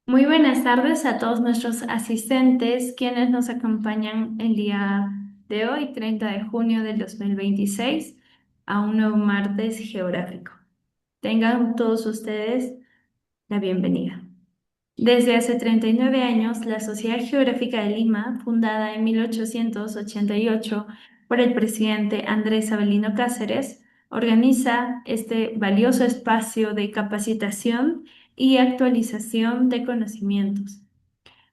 Muy buenas tardes a todos nuestros asistentes, quienes nos acompañan el día de hoy, 30 de junio del 2026, a un nuevo martes geográfico. Tengan todos ustedes la bienvenida. Desde hace 39 años, la Sociedad Geográfica de Lima, fundada en 1888 por el presidente Andrés Avelino Cáceres, organiza este valioso espacio de capacitación y actualización de conocimientos.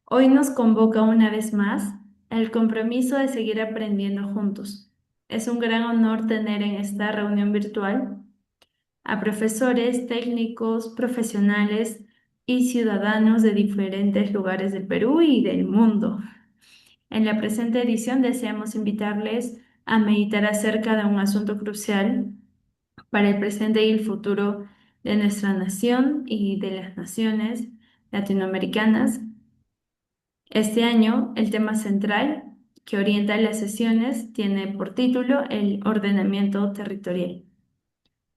Hoy nos convoca una vez más el compromiso de seguir aprendiendo juntos. Es un gran honor tener en esta reunión virtual a profesores, técnicos, profesionales y ciudadanos de diferentes lugares del Perú y del mundo. En la presente edición deseamos invitarles a meditar acerca de un asunto crucial para el presente y el futuro de nuestra nación y de las naciones latinoamericanas. Este año, el tema central que orienta las sesiones tiene por título el ordenamiento territorial.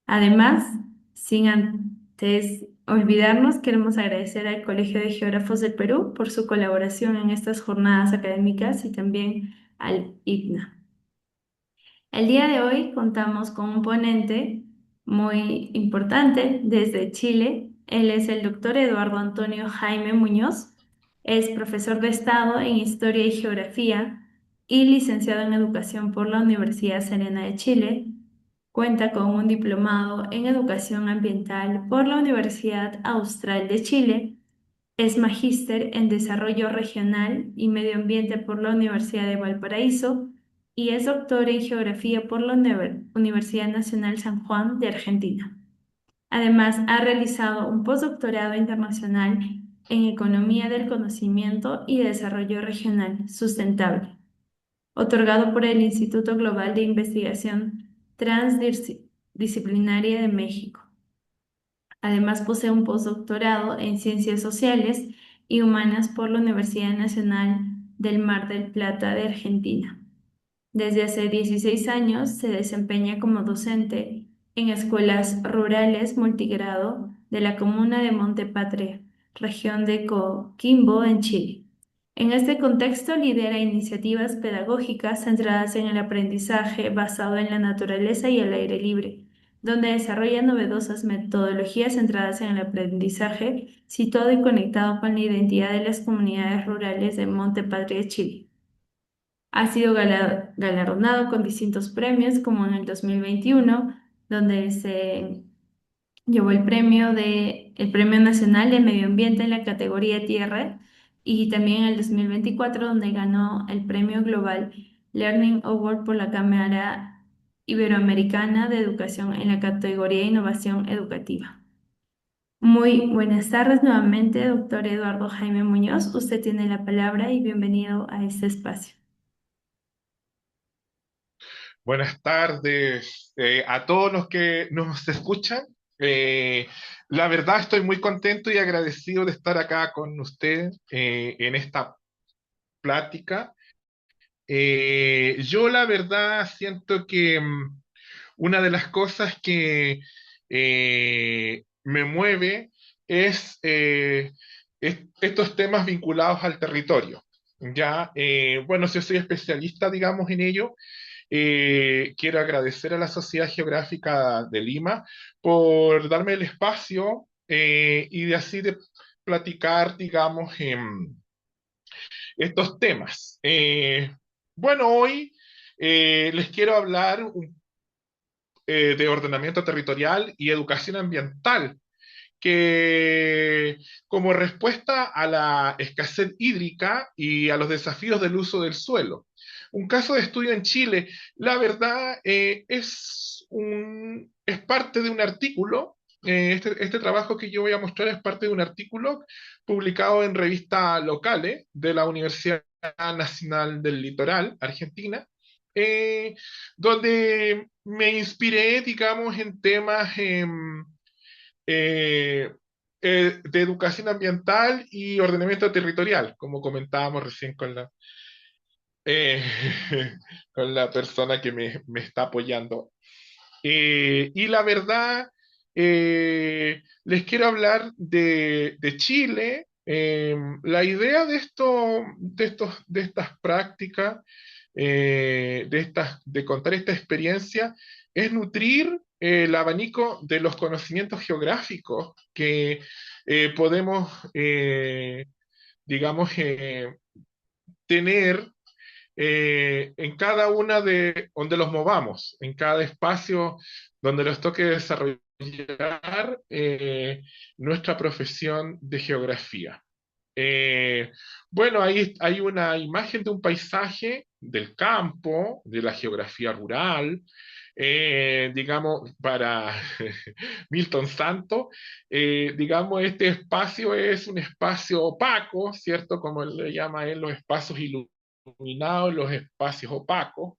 Además, sin antes olvidarnos, queremos agradecer al Colegio de Geógrafos del Perú por su colaboración en estas jornadas académicas y también al IPNA. El día de hoy contamos con un ponente muy importante desde Chile. Él es el doctor Eduardo Antonio Jaime Muñoz. Es profesor de Estado en Historia y Geografía y licenciado en Educación por la Universidad Serena de Chile. Cuenta con un diplomado en Educación Ambiental por la Universidad Austral de Chile. Es magíster en Desarrollo Regional y Medio Ambiente por la Universidad de Valparaíso y es doctor en Geografía por la Universidad Nacional San Juan de Argentina. Además, ha realizado un postdoctorado internacional en Economía del Conocimiento y Desarrollo Regional Sustentable, otorgado por el Instituto Global de Investigación Transdisciplinaria de México. Además, posee un postdoctorado en Ciencias Sociales y Humanas por la Universidad Nacional del Mar del Plata de Argentina. Desde hace 16 años se desempeña como docente en escuelas rurales multigrado de la comuna de Montepatria, región de Coquimbo, en Chile. En este contexto lidera iniciativas pedagógicas centradas en el aprendizaje basado en la naturaleza y el aire libre, donde desarrolla novedosas metodologías centradas en el aprendizaje, situado y conectado con la identidad de las comunidades rurales de Montepatria, Chile. Ha sido galardonado con distintos premios, como en el 2021, donde se llevó el Premio Nacional de Medio Ambiente en la categoría Tierra, y también en el 2024, donde ganó el Premio Global Learning Award por la Cámara Iberoamericana de Educación en la categoría Innovación Educativa. Muy buenas tardes nuevamente, doctor Eduardo Jaime Muñoz. Usted tiene la palabra y bienvenido a este espacio. Buenas tardes a todos los que nos escuchan. Eh, la verdad estoy muy contento y agradecido de estar acá con usted en esta plática. Yo la verdad siento que una de las cosas que me mueve es, estos temas vinculados al territorio. Ya, bueno, si yo soy especialista, digamos, en ello. Quiero agradecer a la Sociedad Geográfica de Lima por darme el espacio y de así de platicar, digamos, estos temas. Bueno, hoy les quiero hablar de ordenamiento territorial y educación ambiental, que como respuesta a la escasez hídrica y a los desafíos del uso del suelo. Un caso de estudio en Chile, la verdad, es parte de un artículo. Este trabajo que yo voy a mostrar es parte de un artículo publicado en revistas locales de la Universidad Nacional del Litoral, Argentina, eh, donde me inspiré, digamos, en temas eh, de educación ambiental y ordenamiento territorial, como comentábamos recién eh, con la persona que me está apoyando. Y la verdad, les quiero hablar de Chile. La idea de estas prácticas, de contar esta experiencia, es nutrir el abanico de los conocimientos geográficos que podemos, digamos, tener en cada una de donde los movamos, en cada espacio donde nos toque desarrollar nuestra profesión de geografía. Eh, bueno, ahí hay una imagen de un paisaje del campo, de la geografía rural, digamos, para Milton Santos, digamos, este espacio es un espacio opaco, ¿cierto? Como él le llama él, los espacios iluminados, los espacios opacos.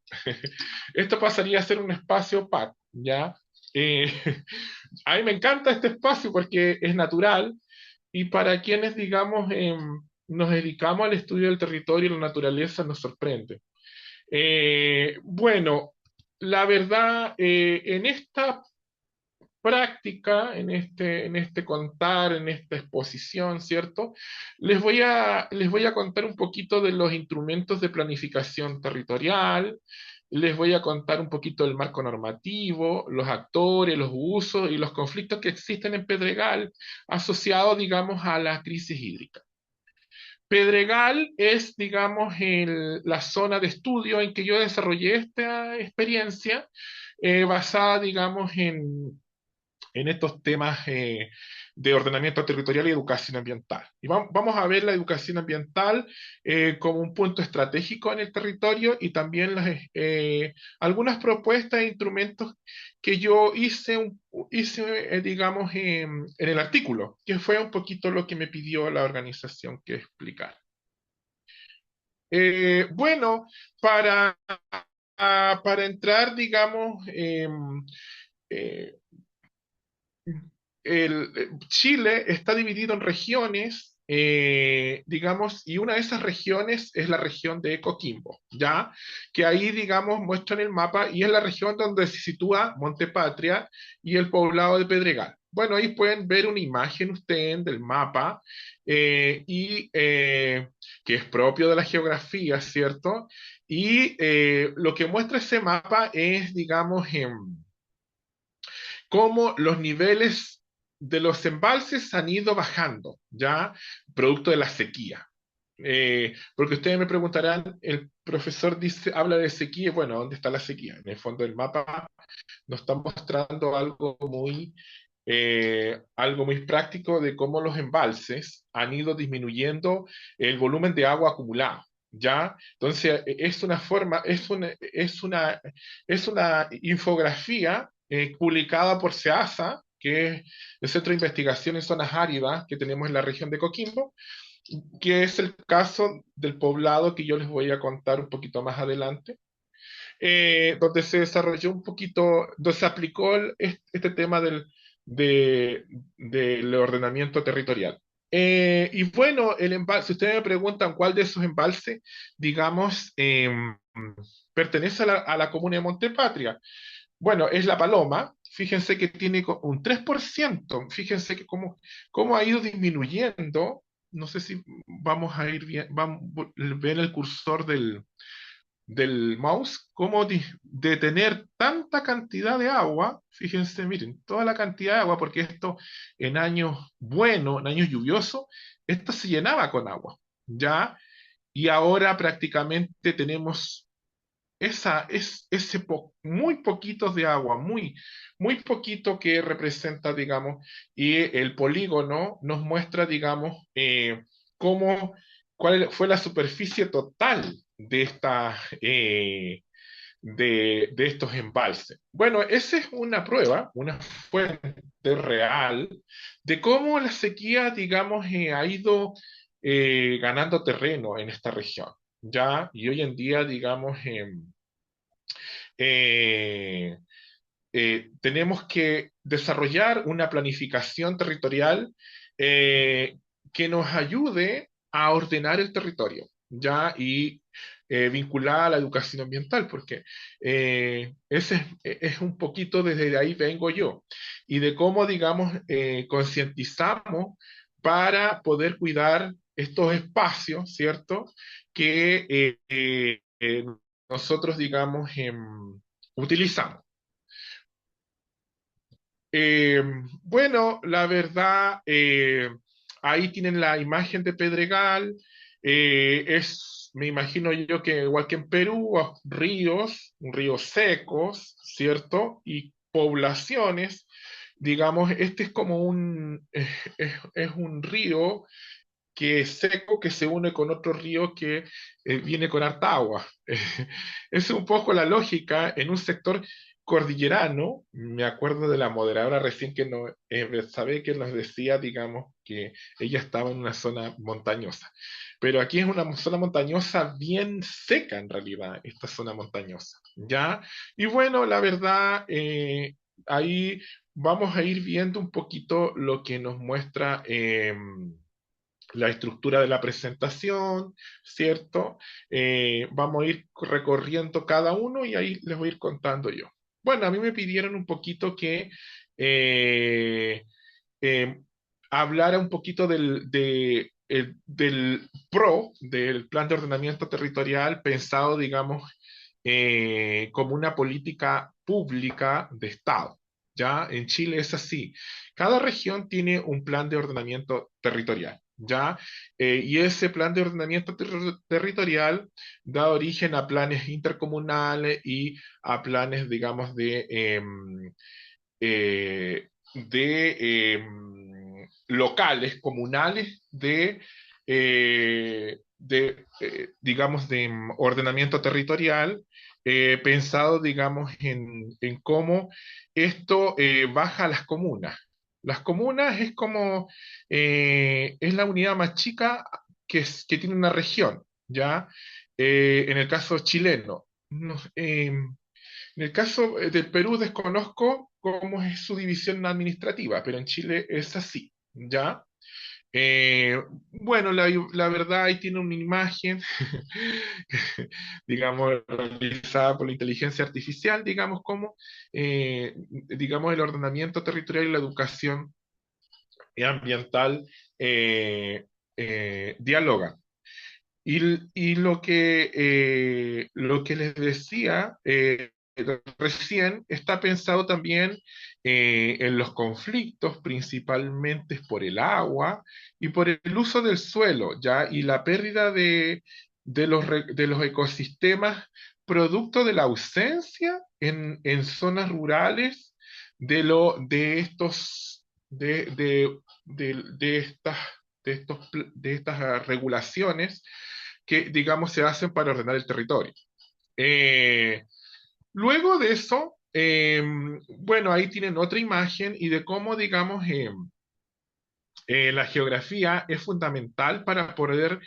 Esto pasaría a ser un espacio opaco, ¿ya? Eh, a mí me encanta este espacio porque es natural y para quienes, digamos, nos dedicamos al estudio del territorio y la naturaleza nos sorprende. Bueno, la verdad, en esta práctica, en este contar, en esta exposición, ¿cierto? Les voy a contar un poquito de los instrumentos de planificación territorial, les voy a contar un poquito del marco normativo, los actores, los usos y los conflictos que existen en Pedregal asociados, digamos, a la crisis hídrica. Pedregal es, digamos, la zona de estudio en que yo desarrollé esta experiencia basada, digamos, en estos temas de ordenamiento territorial y educación ambiental. Y vamos a ver la educación ambiental como un punto estratégico en el territorio y también algunas propuestas e instrumentos que yo hice digamos, en el artículo, que fue un poquito lo que me pidió la organización que explicar. Bueno, para, para entrar, digamos, eh, Chile está dividido en regiones, digamos, y una de esas regiones es la región de Coquimbo, ¿ya? Que ahí, digamos, muestran el mapa y es la región donde se sitúa Monte Patria y el poblado de Pedregal. Bueno, ahí pueden ver una imagen ustedes del mapa que es propio de la geografía, ¿cierto? Y lo que muestra ese mapa es, digamos, cómo los niveles de los embalses han ido bajando, ¿ya? Producto de la sequía. Porque ustedes me preguntarán, el profesor dice, habla de sequía, bueno, ¿dónde está la sequía? En el fondo del mapa nos está mostrando algo muy práctico de cómo los embalses han ido disminuyendo el volumen de agua acumulado. ¿Ya? Entonces, es una forma, es una infografía publicada por SEASA, que es el Centro de Investigación en Zonas Áridas que tenemos en la región de Coquimbo, que es el caso del poblado que yo les voy a contar un poquito más adelante, donde se desarrolló un poquito, donde se aplicó este tema del ordenamiento territorial. Y bueno, el embalse, si ustedes me preguntan cuál de esos embalses, digamos, pertenece a la comuna de Montepatria, bueno, es la Paloma. Fíjense que tiene un 3%. Fíjense que cómo ha ido disminuyendo. No sé si vamos a ir bien, ven el cursor del mouse, cómo de tener tanta cantidad de agua, fíjense, miren, toda la cantidad de agua, porque esto en años buenos, en años lluviosos, esto se llenaba con agua, ¿ya? Y ahora prácticamente tenemos muy poquitos de agua, muy poquito que representa, digamos, y el polígono nos muestra, digamos, cómo, cuál fue la superficie total de estos embalses. Bueno, esa es una prueba, una fuente real de cómo la sequía, digamos, ha ido ganando terreno en esta región, ¿ya? Y hoy en día, digamos, eh, tenemos que desarrollar una planificación territorial que nos ayude a ordenar el territorio, ¿ya? Y vinculada a la educación ambiental, porque ese es un poquito desde ahí vengo yo, y de cómo, digamos, concientizamos para poder cuidar estos espacios, ¿cierto? Que nosotros, digamos, utilizamos. Eh, bueno, la verdad, ahí tienen la imagen de Pedregal. Me imagino yo que igual que en Perú, ríos secos, ¿cierto? Y poblaciones, digamos, este es como es un río que es seco, que se une con otro río que viene con harta agua. Es un poco la lógica en un sector cordillerano. Me acuerdo de la moderadora recién que no, sabe que nos decía, digamos, que ella estaba en una zona montañosa. Pero aquí es una zona montañosa bien seca en realidad, esta zona montañosa, ¿ya? Y bueno, la verdad, ahí vamos a ir viendo un poquito lo que nos muestra la estructura de la presentación, ¿cierto? Vamos a ir recorriendo cada uno y ahí les voy a ir contando yo. Bueno, a mí me pidieron un poquito que eh, eh, hablara un poquito del PRO, del Plan de Ordenamiento Territorial, pensado, digamos, como una política pública de Estado. ¿Ya? En Chile es así. Cada región tiene un plan de ordenamiento territorial. ¿Ya? Y ese plan de ordenamiento territorial da origen a planes intercomunales y a planes, digamos, locales, comunales, digamos, de ordenamiento territorial, pensado, digamos, en cómo esto baja a las comunas. Las comunas es como, es la unidad más chica que tiene una región, ¿ya? En el caso chileno. En el caso del Perú desconozco cómo es su división administrativa, pero en Chile es así, ¿ya? Eh, bueno, la verdad ahí tiene una imagen, digamos, realizada por la inteligencia artificial, digamos, digamos, el ordenamiento territorial y la educación ambiental dialogan. Y lo que les decía recién está pensado también en los conflictos, principalmente por el agua y por el uso del suelo, ¿ya? Y la pérdida de los ecosistemas producto de la ausencia en zonas rurales de estos, de estas de estas regulaciones que, digamos, se hacen para ordenar el territorio. Eh, Luego de eso, bueno, ahí tienen otra imagen y de cómo, digamos, la geografía es fundamental para poder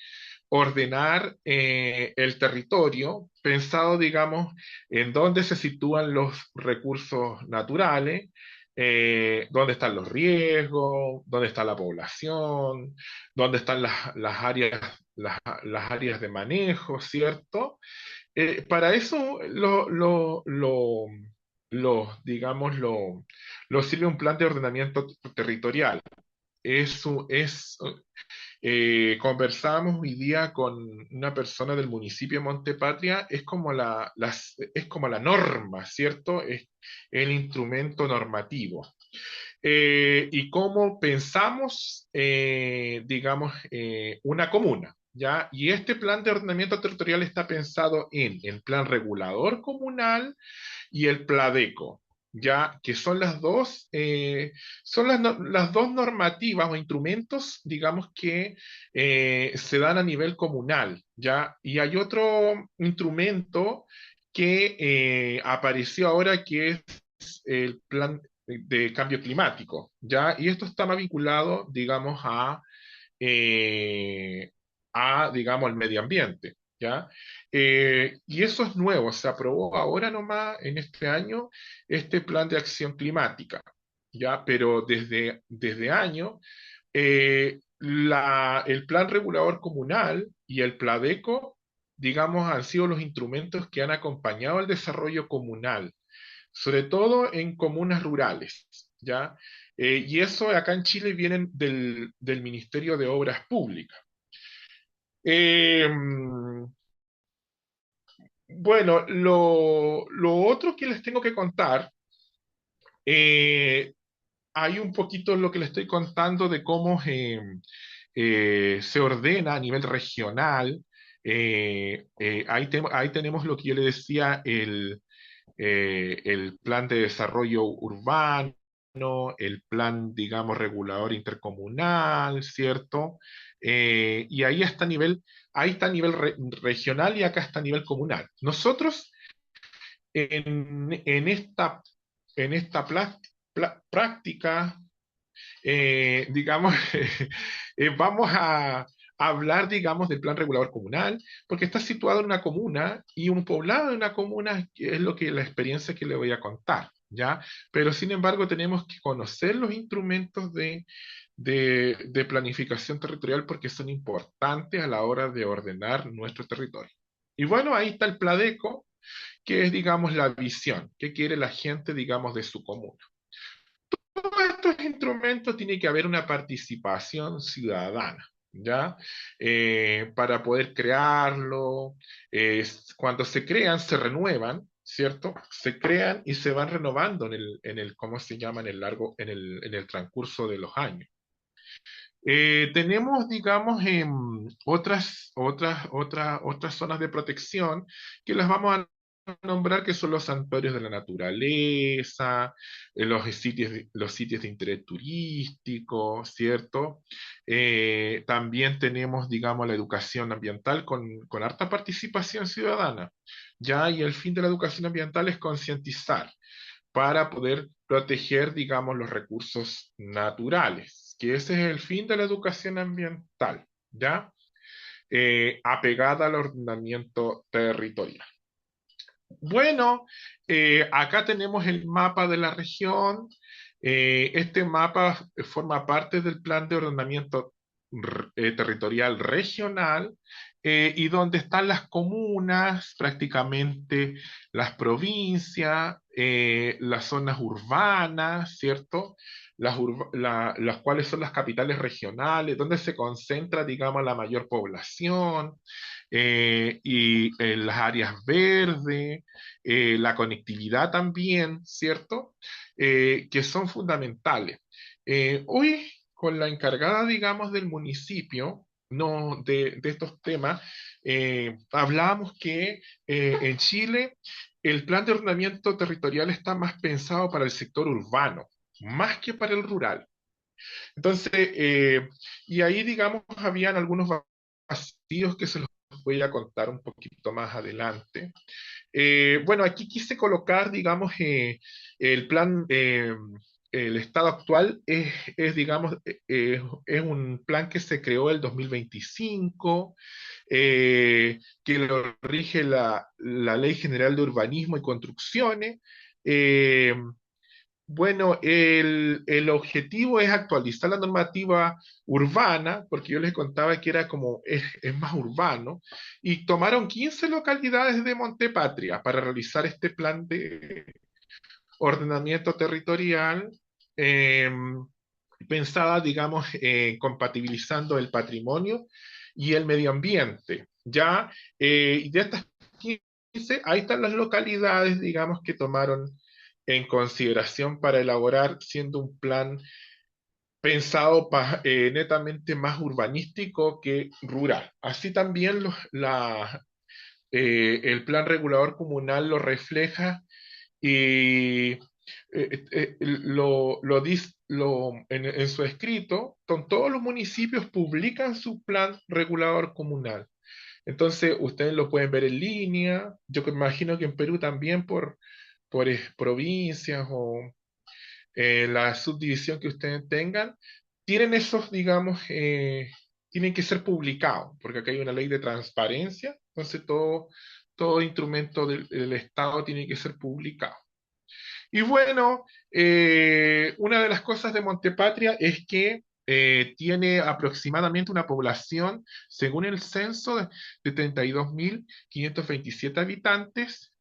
ordenar el territorio, pensado, digamos, en dónde se sitúan los recursos naturales, dónde están los riesgos, dónde está la población, dónde están las áreas de manejo, ¿cierto? Para eso digamos, lo sirve un plan de ordenamiento territorial. Es conversamos hoy día con una persona del municipio de Montepatria, es como la norma, ¿cierto? Es el instrumento normativo. Y cómo pensamos, digamos, una comuna, ¿ya? Y este plan de ordenamiento territorial está pensado en el plan regulador comunal y el PLADECO, ya que son las dos normativas o instrumentos, digamos, que se dan a nivel comunal, ya, y hay otro instrumento que apareció ahora que es el plan de cambio climático, ya, y esto está más vinculado, digamos, eh, digamos, al medio ambiente, ¿ya? Y eso es nuevo, se aprobó ahora nomás, en este año, este plan de acción climática, ¿ya? Pero desde año, el plan regulador comunal y el PLADECO, digamos, han sido los instrumentos que han acompañado el desarrollo comunal, sobre todo en comunas rurales. ¿ya? Y eso acá en Chile viene del Ministerio de Obras Públicas. Eh, bueno, lo otro que les tengo que contar, eh, hay un poquito lo que les estoy contando de cómo se ordena a nivel regional. Ahí tenemos lo que yo le decía, el plan de desarrollo urbano, el plan, digamos, regulador intercomunal, ¿cierto? Y ahí está a nivel regional y acá está a nivel comunal. Nosotros en esta práctica, digamos, vamos a hablar, digamos, del plan regulador comunal, porque está situado en una comuna y un poblado de una comuna que es lo que la experiencia que le voy a contar, ¿ya? Pero sin embargo tenemos que conocer los instrumentos de planificación territorial porque son importantes a la hora de ordenar nuestro territorio. Y bueno, ahí está el Pladeco, que es, digamos, la visión que quiere la gente, digamos, de su comuna. Todos estos instrumentos tiene que haber una participación ciudadana, ¿ya? Para poder crearlo, cuando se crean, se renuevan, ¿cierto? Se crean y se van renovando ¿cómo se llama? En el transcurso de los años. Tenemos, digamos, otras zonas de protección que las vamos a nombrar, que son los santuarios de la naturaleza, los sitios de interés turístico, ¿cierto? También tenemos, digamos, la educación ambiental con harta participación ciudadana, ¿ya? Y el fin de la educación ambiental es concientizar para poder proteger, digamos, los recursos naturales, que ese es el fin de la educación ambiental, ¿ya? Apegada al ordenamiento territorial. Bueno, acá tenemos el mapa de la región. Este mapa forma parte del plan de ordenamiento territorial regional, y donde están las comunas, prácticamente las provincias, las zonas urbanas, ¿cierto? Las cuales son las capitales regionales, donde se concentra, digamos, la mayor población, y las áreas verdes, la conectividad también, ¿cierto? Que son fundamentales. Hoy, con la encargada, digamos, del municipio, no de estos temas, hablábamos que en Chile el plan de ordenamiento territorial está más pensado para el sector urbano, más que para el rural. Entonces, y ahí, digamos, habían algunos vacíos que se los voy a contar un poquito más adelante. Bueno, aquí quise colocar, digamos, el plan, el estado actual digamos, es un plan que se creó el 2025, que lo rige la Ley General de Urbanismo y Construcciones. Eh, bueno, el objetivo es actualizar la normativa urbana, porque yo les contaba que era como, es más urbano, y tomaron 15 localidades de Montepatria para realizar este plan de ordenamiento territorial, eh, pensada, digamos, compatibilizando el patrimonio y el medio ambiente. Ya, y de estas 15, ahí están las localidades, digamos, que tomaron en consideración para elaborar, siendo un plan pensado netamente más urbanístico que rural. Así también el plan regulador comunal lo refleja y en su escrito, todos los municipios publican su plan regulador comunal. Entonces, ustedes lo pueden ver en línea. Yo que imagino que en Perú también por provincias o la subdivisión que ustedes tengan, tienen esos, digamos, tienen que ser publicados, porque acá hay una ley de transparencia, entonces todo instrumento del Estado tiene que ser publicado. Y bueno, una de las cosas de Montepatria es que tiene aproximadamente una población, según el censo, de 32.527 habitantes,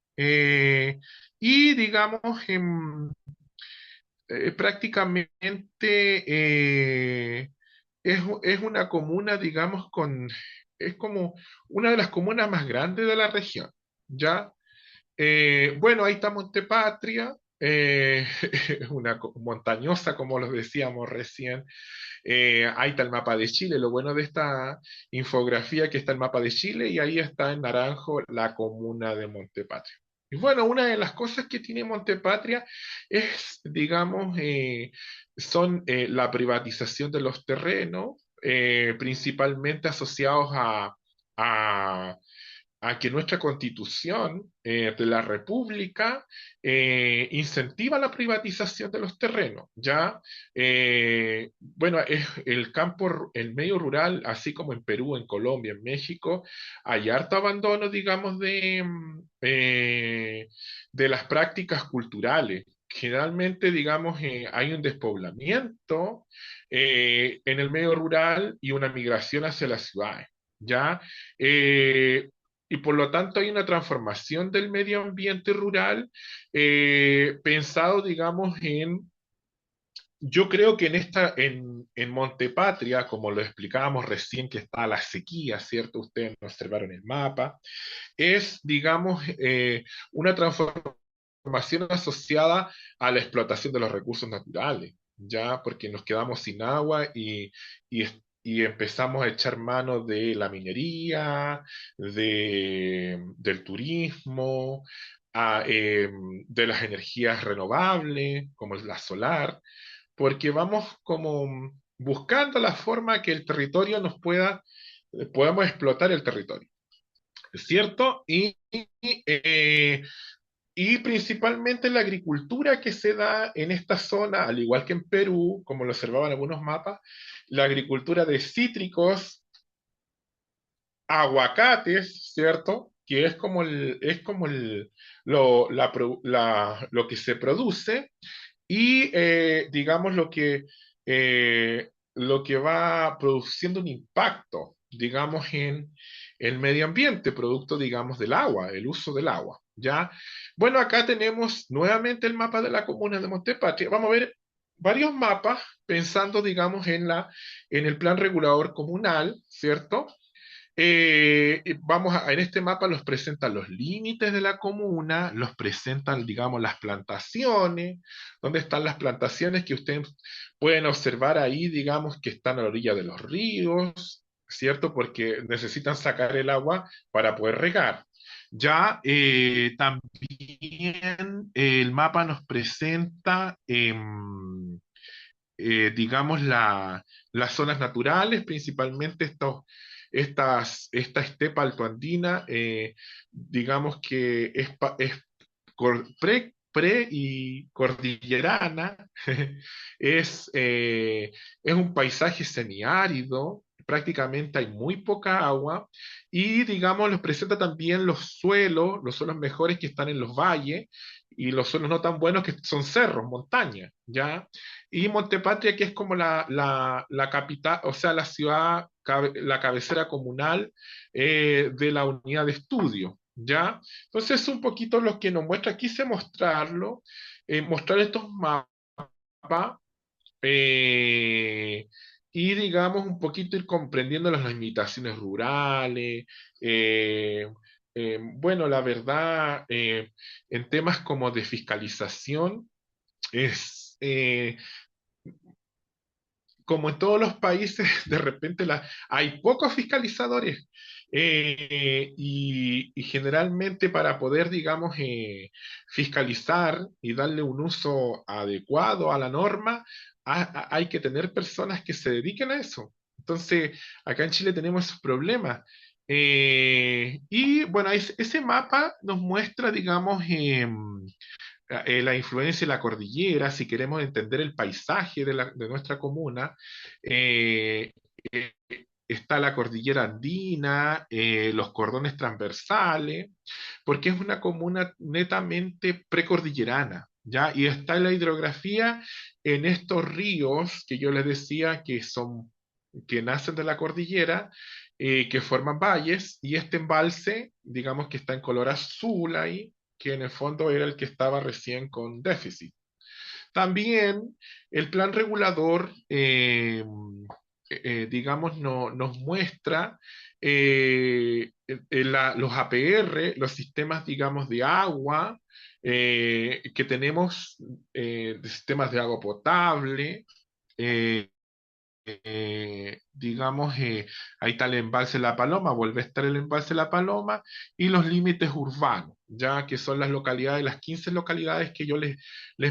y digamos, prácticamente es una comuna, digamos, es como una de las comunas más grandes de la región, ¿ya? Bueno, ahí está Montepatria, es una montañosa, como lo decíamos recién. Ahí está el mapa de Chile. Lo bueno de esta infografía que está el mapa de Chile y ahí está en naranjo la comuna de Montepatria. Y bueno, una de las cosas que tiene Montepatria es, digamos, son la privatización de los terrenos, principalmente asociados a a que nuestra constitución de la República incentiva la privatización de los terrenos, ¿ya? Bueno, es el campo, el medio rural, así como en Perú, en Colombia, en México, hay harto abandono, digamos, de las prácticas culturales. Generalmente, digamos, hay un despoblamiento en el medio rural y una migración hacia las ciudades. ¿Ya? Eh, y por lo tanto hay una transformación del medio ambiente rural pensado, digamos, yo creo que en Montepatria, como lo explicábamos recién, que está la sequía, ¿cierto? Ustedes lo observaron en el mapa, es, digamos, una transformación asociada a la explotación de los recursos naturales, ¿ya? Porque nos quedamos sin agua y empezamos a echar mano de la minería, del turismo, a, de las energías renovables, como es la solar, porque vamos como buscando la forma que el territorio podamos explotar el territorio. ¿Cierto? Y principalmente la agricultura que se da en esta zona, al igual que en Perú, como lo observaban algunos mapas, la agricultura de cítricos, aguacates, ¿cierto? Que es como lo que se produce y digamos lo que va produciendo un impacto, digamos, en el medio ambiente, producto, digamos, del agua, el uso del agua, ¿ya? Bueno, acá tenemos nuevamente el mapa de la comuna de Montepatria. Vamos a ver varios mapas pensando, digamos, en el plan regulador comunal, ¿cierto? En este mapa los presentan los límites de la comuna, los presentan, digamos, las plantaciones, dónde están las plantaciones que ustedes pueden observar ahí, digamos, que están a la orilla de los ríos, ¿cierto? Porque necesitan sacar el agua para poder regar. Ya también el mapa nos presenta, digamos, las zonas naturales, principalmente esta estepa altoandina, digamos que es pre y cordillerana, es, eh, es un paisaje semiárido, prácticamente hay muy poca agua, y digamos, nos presenta también los suelos mejores que están en los valles, y los suelos no tan buenos que son cerros, montañas, ¿ya? Y Montepatria, que es como la capital, o sea, la ciudad, la cabecera comunal de la unidad de estudio, ¿ya? Entonces, un poquito lo que nos muestra, quise mostrarlo, mostrar estos mapas eh, y, digamos, un poquito ir comprendiendo las limitaciones rurales. eh, bueno, la verdad, en temas como de fiscalización, es como en todos los países, de repente hay pocos fiscalizadores y generalmente para poder, digamos, fiscalizar y darle un uso adecuado a la norma, hay que tener personas que se dediquen a eso. Entonces, acá en Chile tenemos esos problemas. Y bueno, ese mapa nos muestra, digamos, la influencia de la cordillera, si queremos entender el paisaje de nuestra comuna, eh, eh, está la cordillera andina, los cordones transversales, porque es una comuna netamente precordillerana, ¿ya? Y está la hidrografía en estos ríos que yo les decía que nacen de la cordillera, que forman valles, y este embalse, digamos que está en color azul ahí, que en el fondo era el que estaba recién con déficit. También el plan regulador, digamos, nos muestra los APR, los sistemas, digamos, de agua que tenemos, de sistemas de agua potable. eh, digamos, ahí está el embalse La Paloma, vuelve a estar el embalse La Paloma y los límites urbanos, ya que son las localidades, las 15 localidades que yo les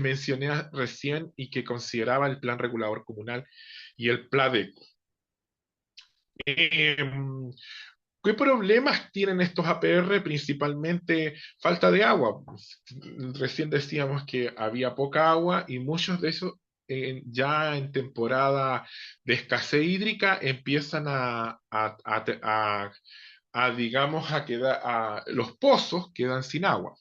mencioné recién y que consideraba el plan regulador comunal y el PLADECO. Eh, ¿Qué problemas tienen estos APR? Principalmente falta de agua. Recién decíamos que había poca agua y muchos de esos ya en temporada de escasez hídrica empiezan digamos, los pozos quedan sin agua.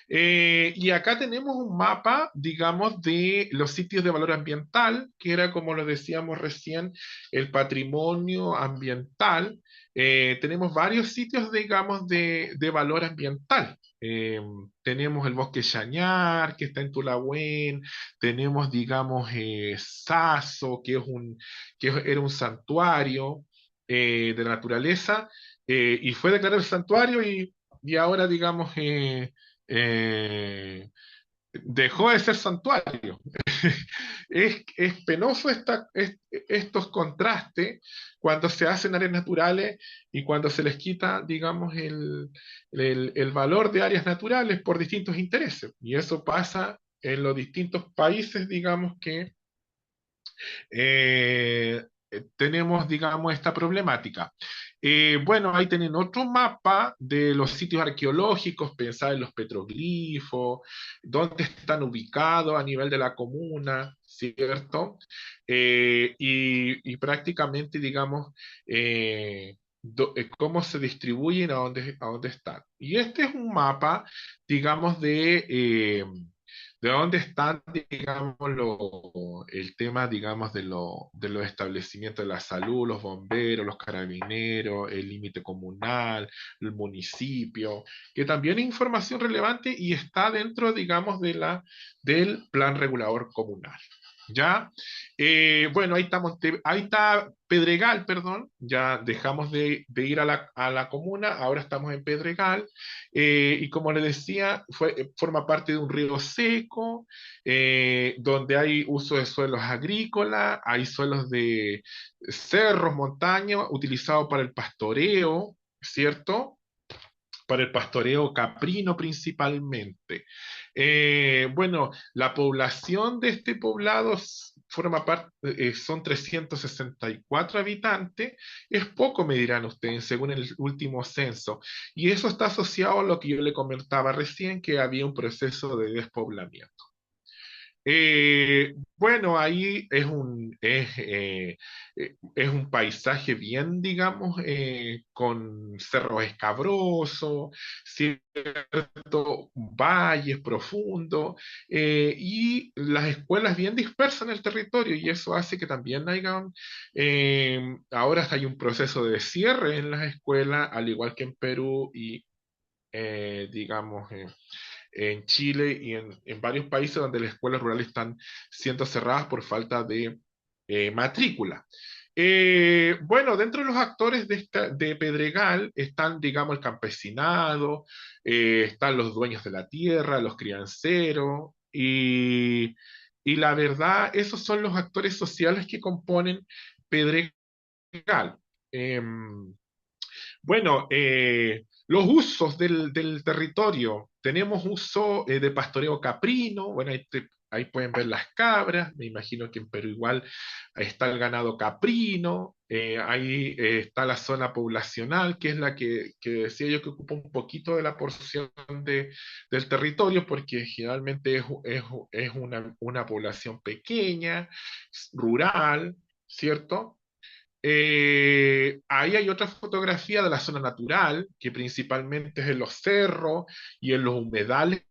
Y acá tenemos un mapa, digamos, de los sitios de valor ambiental, que era, como lo decíamos recién, el patrimonio ambiental. Tenemos varios sitios, digamos, de valor ambiental. Tenemos el bosque Chañar, que está en Tulahuén, tenemos, digamos, Saso, era un santuario de la naturaleza, y fue declarado santuario y ahora, digamos, eh, dejó de ser santuario. Es penoso estos contrastes cuando se hacen áreas naturales y cuando se les quita, digamos, el valor de áreas naturales por distintos intereses. Y eso pasa en los distintos países, digamos, que eh, tenemos, digamos, esta problemática. Bueno, ahí tienen otro mapa de los sitios arqueológicos, pensar en los petroglifos, dónde están ubicados a nivel de la comuna, ¿cierto? Y prácticamente, digamos, cómo se distribuyen, a dónde están. Y este es un mapa, digamos, de dónde están, digamos, el tema, digamos, de los establecimientos de la salud, los bomberos, los carabineros, el límite comunal, el municipio, que también es información relevante y está dentro, digamos, del plan regulador comunal. ¿Ya? Bueno, ahí está Pedregal, perdón, ya dejamos de ir a la comuna, ahora estamos en Pedregal, y como les decía, forma parte de un río seco, donde hay uso de suelos agrícolas, hay suelos de cerros, montañas, utilizados para el pastoreo, ¿cierto? Para el pastoreo caprino principalmente. Bueno, la población de este poblado forma parte, son 364 habitantes, es poco, me dirán ustedes, según el último censo, y eso está asociado a lo que yo le comentaba recién, que había un proceso de despoblamiento. Bueno, ahí es un paisaje bien, digamos, con cerros escabrosos, cierto, valles profundos, y las escuelas bien dispersas en el territorio, y eso hace que también ahora hay un proceso de cierre en las escuelas, al igual que en Perú y, digamos, en Chile y en varios países donde las escuelas rurales están siendo cerradas por falta de matrícula. Bueno, dentro de los actores de Pedregal están, digamos, el campesinado, están los dueños de la tierra, los crianceros, y la verdad, esos son los actores sociales que componen Pedregal. Em, bueno, los usos del territorio. Tenemos uso de pastoreo caprino, bueno, ahí pueden ver las cabras, me imagino que en Perú igual está el ganado caprino, ahí está la zona poblacional, que es la que decía yo que ocupa un poquito de la porción del territorio, porque generalmente es una población pequeña, rural, ¿cierto? Ahí hay otra fotografía de la zona natural, que principalmente es en los cerros y en los humedales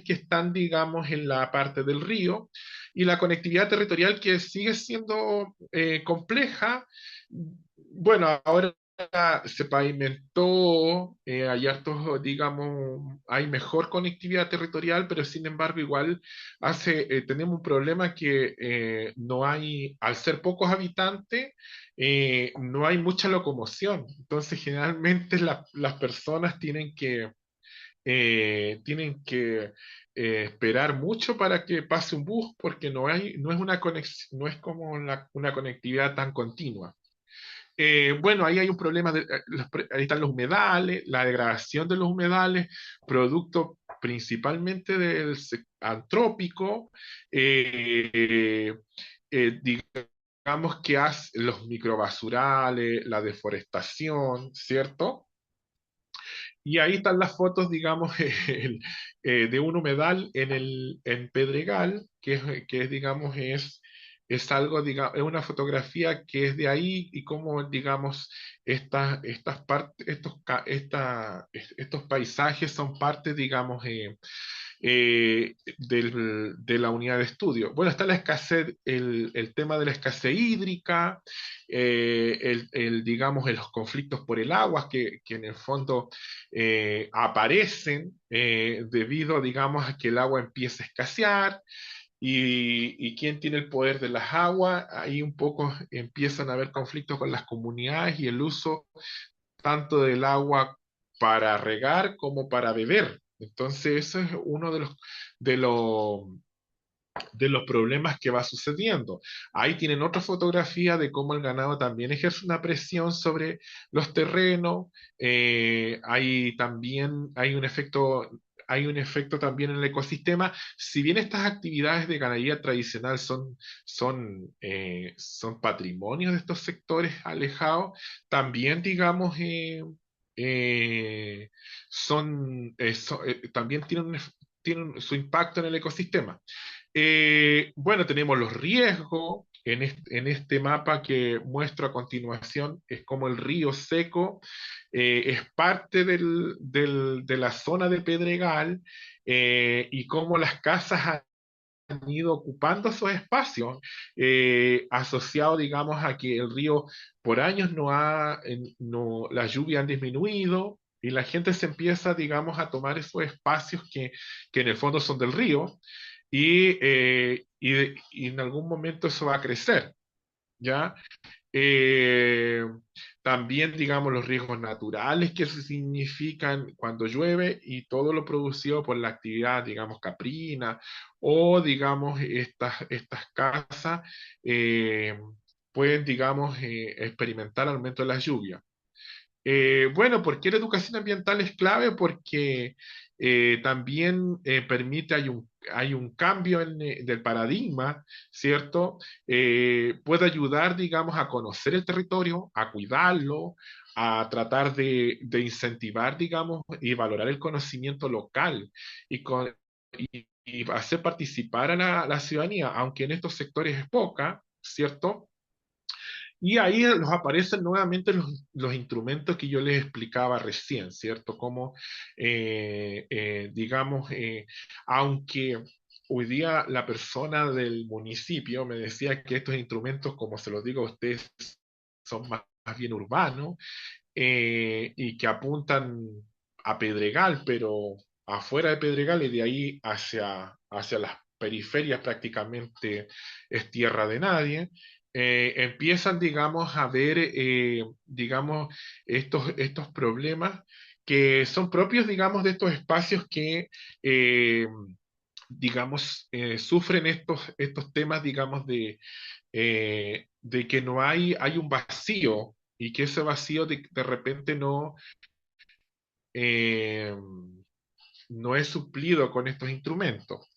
que están, digamos, en la parte del río, y la conectividad territorial que sigue siendo compleja. Bueno, ahora se pavimentó, hay hartos, digamos, hay mejor conectividad territorial, pero sin embargo igual tenemos un problema que no hay, al ser pocos habitantes, no hay mucha locomoción. Entonces generalmente las personas tienen que esperar mucho para que pase un bus porque no es una conexión, no es como una conectividad tan continua. Bueno, ahí hay un problema, ahí están los humedales, la degradación de los humedales, producto principalmente del antrópico, eh, digamos que hace los microbasurales, la deforestación, ¿cierto? Y ahí están las fotos, digamos, de un humedal en Pedregal, digamos, es algo, digamos, es una fotografía que es de ahí y cómo, digamos, estas partes, estos paisajes son parte, digamos, de la unidad de estudio. Bueno, está la escasez, el tema de la escasez hídrica, digamos, los conflictos por el agua que en el fondo aparecen debido, digamos, a que el agua empieza a escasear. Y quién tiene el poder de las aguas, ahí un poco empiezan a haber conflictos con las comunidades y el uso tanto del agua para regar como para beber. Entonces, eso es uno de los, de los problemas que va sucediendo. Ahí tienen otra fotografía de cómo el ganado también ejerce una presión sobre los terrenos. Hay también, hay un efecto también en el ecosistema. Si bien estas actividades de ganadería tradicional son patrimonio de estos sectores alejados, también, digamos, eh, también tienen su impacto en el ecosistema. Bueno, tenemos los riesgos. En este mapa que muestro a continuación, es como el río seco es parte de la zona de Pedregal y cómo las casas han ido ocupando esos espacios, asociado, digamos, a que el río por años las lluvias han disminuido y la gente se empieza, digamos, a tomar esos espacios que en el fondo son del río y en algún momento eso va a crecer, ¿ya? Eh, También, digamos, los riesgos naturales que se significan cuando llueve y todo lo producido por la actividad, digamos, caprina o, digamos, estas casas eh, pueden, digamos, experimentar aumento de las lluvias. Bueno, ¿por qué la educación ambiental es clave? Porque también permite, hay un cambio del paradigma, ¿cierto? Puede ayudar, digamos, a conocer el territorio, a cuidarlo, a tratar de incentivar, digamos, y valorar el conocimiento local y hacer participar a la ciudadanía, aunque en estos sectores es poca, ¿cierto? Y ahí nos aparecen nuevamente los instrumentos que yo les explicaba recién, ¿cierto? Como, digamos, aunque hoy día la persona del municipio me decía que estos instrumentos, como se los digo a ustedes, son más bien urbanos y que apuntan a Pedregal, pero afuera de Pedregal y de ahí hacia las periferias prácticamente es tierra de nadie. Empiezan, digamos, a ver, digamos, estos problemas que son propios, digamos, de estos espacios que, digamos, sufren estos temas, digamos, de que no hay un vacío y que ese vacío de repente eh, no es suplido con estos instrumentos.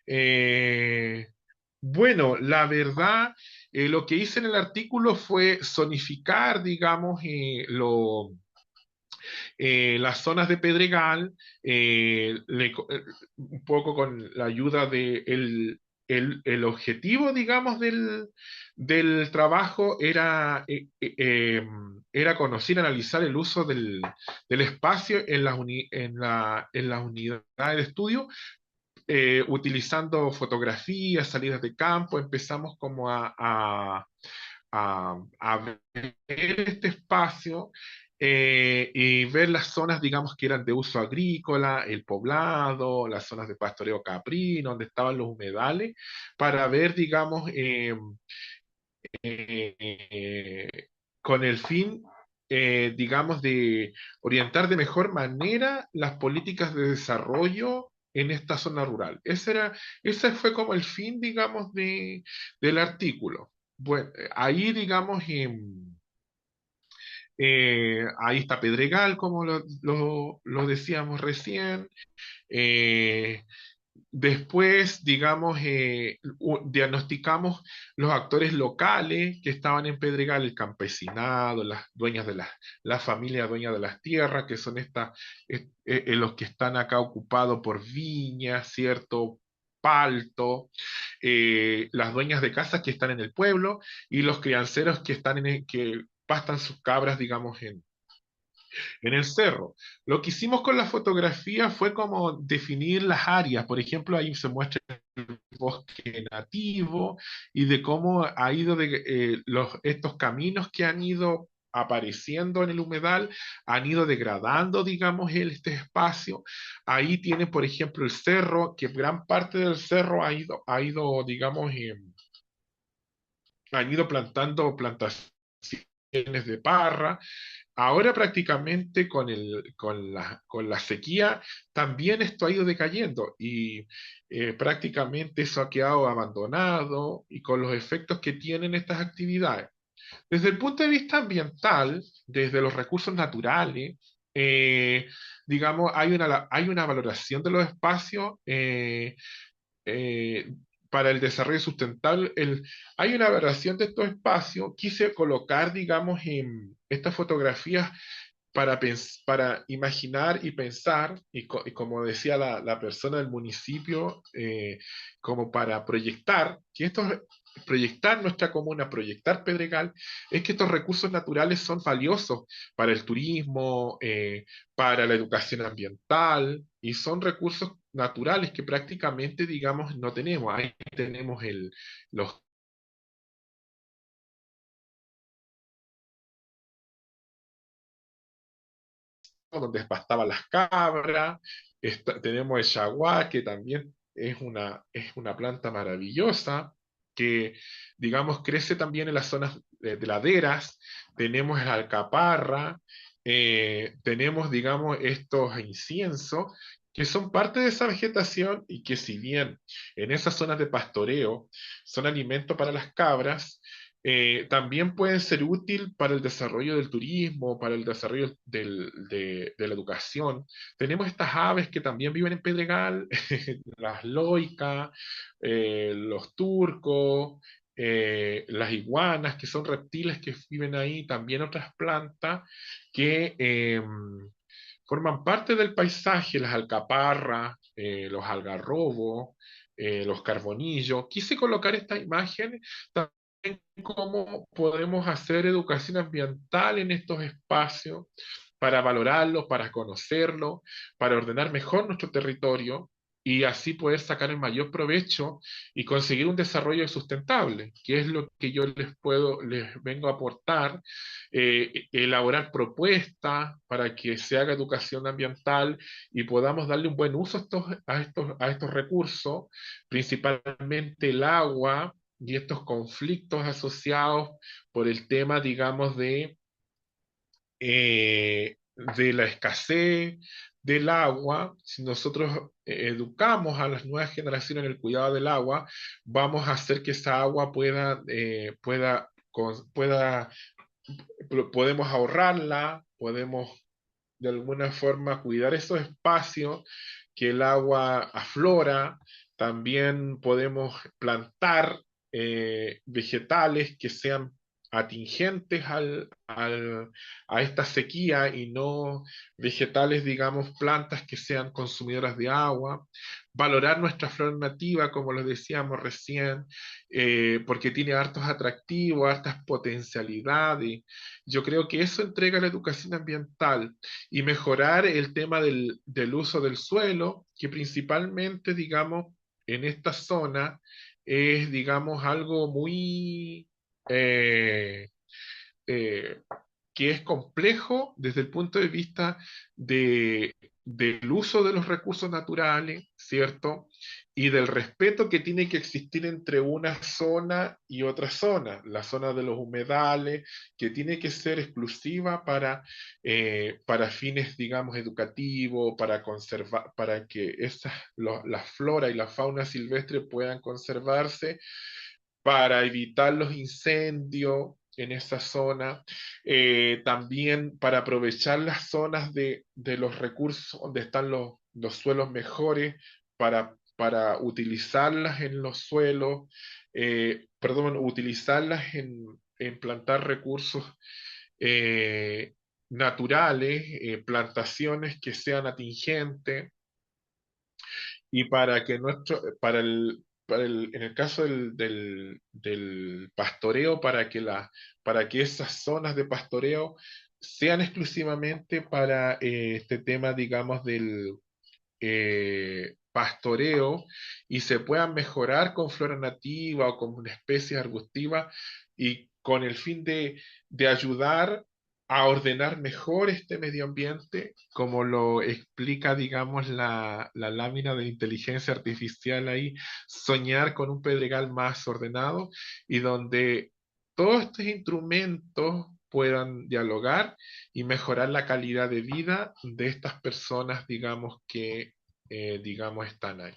Eh, bueno, la verdad, lo que hice en el artículo fue zonificar, digamos, las zonas de Pedregal, un poco con la ayuda de el objetivo, digamos, del trabajo era conocer y analizar el uso del espacio en las unidades de estudio utilizando fotografías, salidas de campo, empezamos como a ver este espacio y ver las zonas, digamos, que eran de uso agrícola, el poblado, las zonas de pastoreo caprino, donde estaban los humedales, para ver, digamos, eh, con el fin, digamos, de orientar de mejor manera las políticas de desarrollo en esta zona rural. Ese fue como el fin, digamos, del artículo. Bueno, ahí, digamos, ahí está Pedregal, como lo decíamos recién. Eh, Después, digamos, diagnosticamos los actores locales que estaban en Pedregal, el campesinado, las dueñas de la familia dueña de las tierras, que son los que están acá ocupados por viñas, ¿cierto? Palto, las dueñas de casas que están en el pueblo y los crianceros que están que pastan sus cabras, digamos, en el cerro. Lo que hicimos con la fotografía fue como definir las áreas. Por ejemplo, ahí se muestra el bosque nativo y de cómo ha ido estos caminos que han ido apareciendo en el humedal, han ido degradando, digamos, este espacio. Ahí tiene, por ejemplo, el cerro, que gran parte del cerro digamos, han ido plantando plantaciones de parra. Ahora prácticamente con la sequía también esto ha ido decayendo y prácticamente eso ha quedado abandonado y con los efectos que tienen estas actividades. Desde el punto de vista ambiental, desde los recursos naturales, eh, digamos, hay una valoración de los espacios eh, para el desarrollo sustentable. Hay una variación de estos espacios. Quise colocar, digamos, en estas fotografías para imaginar y pensar, y como decía la persona del municipio, como para proyectar, proyectar nuestra comuna, proyectar Pedregal, es que estos recursos naturales son valiosos para el turismo, para la educación ambiental, y son recursos naturales que prácticamente, digamos, no tenemos. Ahí tenemos los donde pastaban las cabras, tenemos el yaguá, que también es una planta maravillosa, que, digamos, crece también en las zonas de laderas, tenemos el alcaparra, tenemos, digamos, estos inciensos, que son parte de esa vegetación y que si bien en esas zonas de pastoreo son alimento para las cabras, también pueden ser útil para el desarrollo del turismo, para el desarrollo de la educación. Tenemos estas aves que también viven en Pedregal, las loicas, los turcos, las iguanas, que son reptiles que viven ahí, también otras plantas que forman parte del paisaje, las alcaparras, los algarrobos, los carbonillos. Quise colocar esta imagen cómo podemos hacer educación ambiental en estos espacios para valorarlos, para conocerlos, para ordenar mejor nuestro territorio y así poder sacar el mayor provecho y conseguir un desarrollo sustentable, que es lo que yo les vengo a aportar, elaborar propuestas para que se haga educación ambiental y podamos darle un buen uso a estos recursos, principalmente el agua, y estos conflictos asociados por el tema, digamos, de la escasez del agua. Si nosotros educamos a las nuevas generaciones en el cuidado del agua, vamos a hacer que esa agua podemos ahorrarla, podemos de alguna forma cuidar esos espacios, que el agua aflora, también podemos plantar vegetales que sean atingentes a esta sequía y no vegetales, digamos, plantas que sean consumidoras de agua, valorar nuestra flora nativa, como lo decíamos recién, porque tiene hartos atractivos, hartas potencialidades. Yo creo que eso entrega la educación ambiental y mejorar el tema del uso del suelo, que principalmente, digamos, en esta zona es, digamos, algo muy eh, eh, que es complejo desde el punto de vista de, del uso de los recursos naturales, ¿cierto? Y del respeto que tiene que existir entre una zona y otra zona, la zona de los humedales, que tiene que ser exclusiva para fines, digamos, educativos, para conservar, para que la flora y la fauna silvestre puedan conservarse, para evitar los incendios en esa zona, también para aprovechar las zonas de los recursos donde están los suelos mejores, para utilizarlas en los suelos, perdón, utilizarlas en plantar recursos naturales, plantaciones que sean atingentes, y para que en el caso del pastoreo, para que esas zonas de pastoreo sean exclusivamente para este tema, digamos, del pastoreo, y se puedan mejorar con flora nativa o con una especie arbustiva, y con el fin de ayudar a ordenar mejor este medio ambiente, como lo explica, digamos, la lámina de inteligencia artificial ahí, soñar con un pedregal más ordenado y donde todos estos instrumentos puedan dialogar y mejorar la calidad de vida de estas personas, digamos, digamos, están ahí.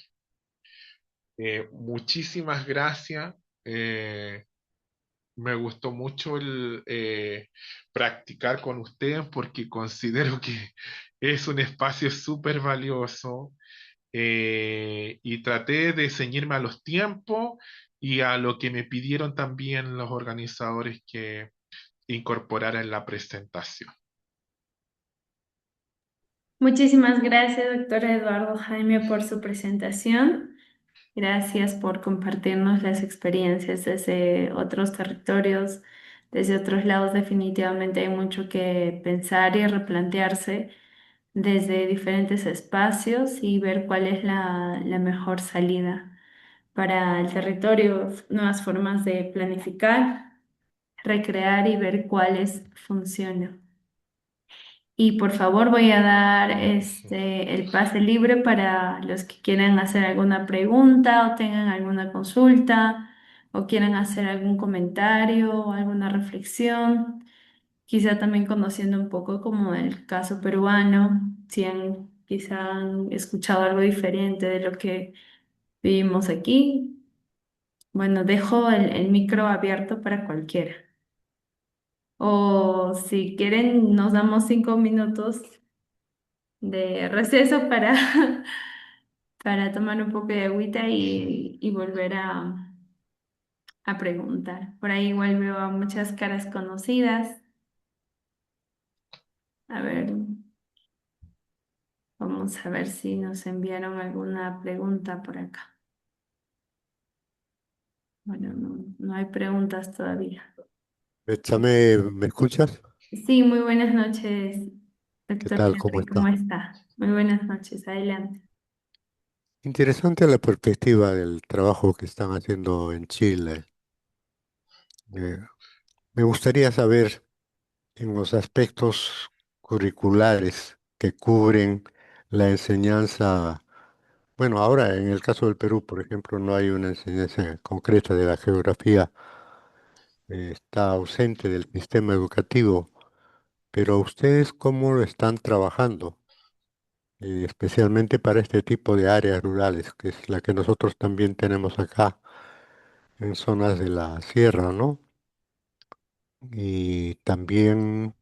Muchísimas gracias. eh, Me gustó mucho practicar con ustedes porque considero que es un espacio súper valioso, y traté de ceñirme a los tiempos y a lo que me pidieron también los organizadores que incorporara en la presentación. Muchísimas gracias, doctor Eduardo Jaime, por su presentación. Gracias por compartirnos las experiencias desde otros territorios, desde otros lados. Definitivamente hay mucho que pensar y replantearse desde diferentes espacios y ver cuál es la mejor salida para el territorio, nuevas formas de planificar, recrear y ver cuáles funcionan. Y por favor voy a dar el pase libre para los que quieran hacer alguna pregunta o tengan alguna consulta o quieran hacer algún comentario o alguna reflexión. Quizá también conociendo un poco como el caso peruano, si han quizá han escuchado algo diferente de lo que vivimos aquí. Bueno, dejo el micro abierto para cualquiera. O si quieren, nos damos 5 minutos de receso para, para tomar un poco de agüita y volver a preguntar. Por ahí igual veo a muchas caras conocidas. A ver, vamos a ver si nos enviaron alguna pregunta por acá. Bueno, no hay preguntas todavía. Échame, ¿me escuchas? Sí, muy buenas noches, ¿Qué doctor tal? ¿Cómo Henry, ¿cómo está? está? Muy buenas noches, adelante. Interesante la perspectiva del trabajo que están haciendo en Chile. Eh, Me gustaría saber en los aspectos curriculares que cubren la enseñanza. Bueno, ahora en el caso del Perú, por ejemplo, no hay una enseñanza concreta de la geografía, está ausente del sistema educativo, pero ¿ustedes cómo lo están trabajando? Especialmente para este tipo de áreas rurales, que es la que nosotros también tenemos acá en zonas de la sierra, ¿no? Y también,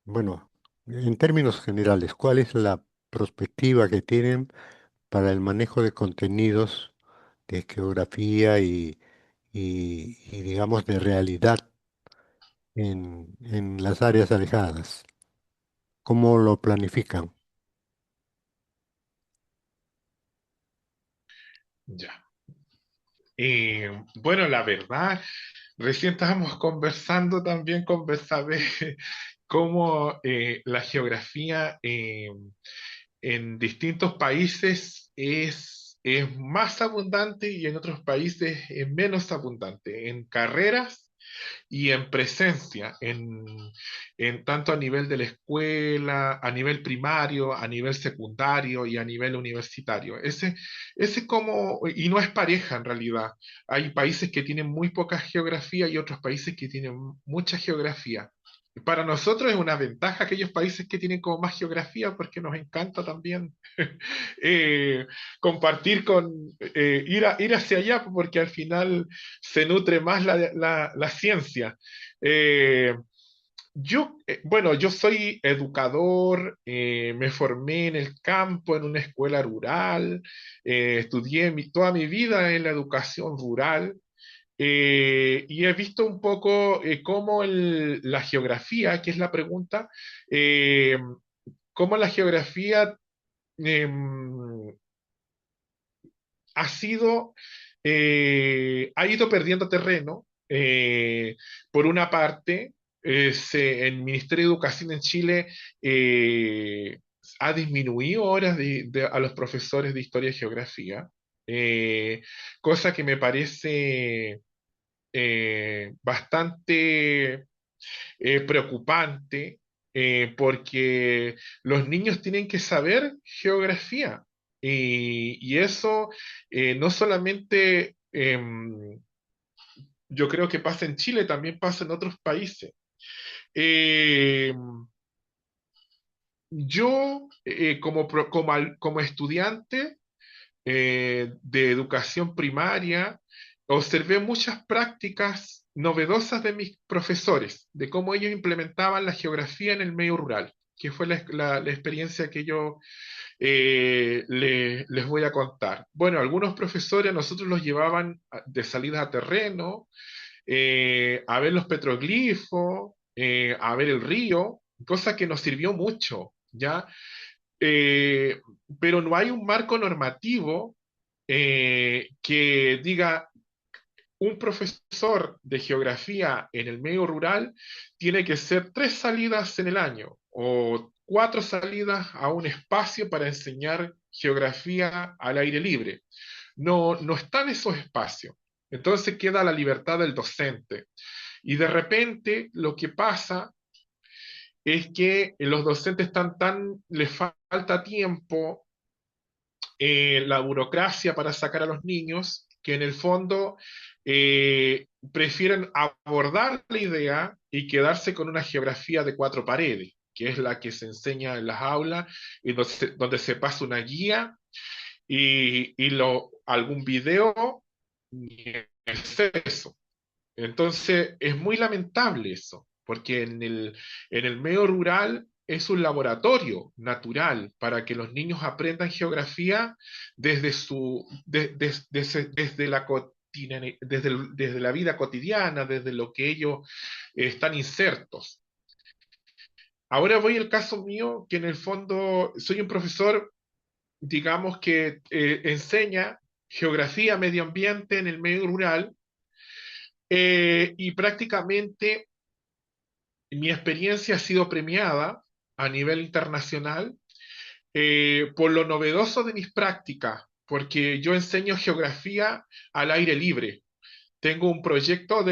bueno, en términos generales, ¿cuál es la perspectiva que tienen para el manejo de contenidos de geografía y, digamos, de realidad en las áreas alejadas? ¿Cómo lo planifican? Ya. Bueno, la verdad, recién estábamos conversando también con Betsabe cómo la geografía en distintos países es más abundante y en otros países es menos abundante. En carreras y en presencia, en tanto a nivel de la escuela, a nivel primario, a nivel secundario y a nivel universitario. Ese es como, y no es pareja en realidad. Hay países que tienen muy poca geografía y otros países que tienen mucha geografía. Para nosotros es una ventaja aquellos países que tienen como más geografía porque nos encanta también eh, compartir ir hacia allá porque al final se nutre más la ciencia. Eh, bueno, yo soy educador, me formé en el campo, en una escuela rural, estudié toda mi vida en la educación rural. Y he visto un poco cómo la geografía, que es la pregunta, eh, cómo la geografía em, ha sido, ha ido perdiendo terreno. Por una parte, el Ministerio de Educación en Chile ha disminuido horas a los profesores de historia y geografía, eh, cosa que me parece bastante preocupante porque los niños tienen que saber geografía y eso no solamente yo creo que pasa en Chile, también pasa en otros países. Eh, yo como estudiante de educación primaria, observé muchas prácticas novedosas de mis profesores, de cómo ellos implementaban la geografía en el medio rural, que fue la experiencia que yo les voy a contar. Bueno, algunos profesores nosotros los llevaban de salida a terreno, a ver los petroglifos, a ver el río, cosa que nos sirvió mucho, ¿ya? Eh, pero no hay un marco normativo que diga un profesor de geografía en el medio rural tiene que ser 3 salidas en el año o 4 salidas a un espacio para enseñar geografía al aire libre. No, no están esos espacios. Entonces queda la libertad del docente. Y de repente lo que pasa es que los docentes les falta tiempo, la burocracia para sacar a los niños, que en el fondo prefieren abordar la idea y quedarse con una geografía de 4 paredes, que es la que se enseña en las aulas, y donde se pasa una guía algún video, y es eso. Entonces, es muy lamentable eso, porque en el medio rural es un laboratorio natural para que los niños aprendan geografía desde la desde la vida cotidiana, desde lo que ellos están insertos. Ahora voy al caso mío, que en el fondo soy un profesor, digamos, que enseña geografía, medio ambiente en el medio rural, y prácticamente mi experiencia ha sido premiada a nivel internacional por lo novedoso de mis prácticas, porque yo enseño geografía al aire libre. Tengo un proyecto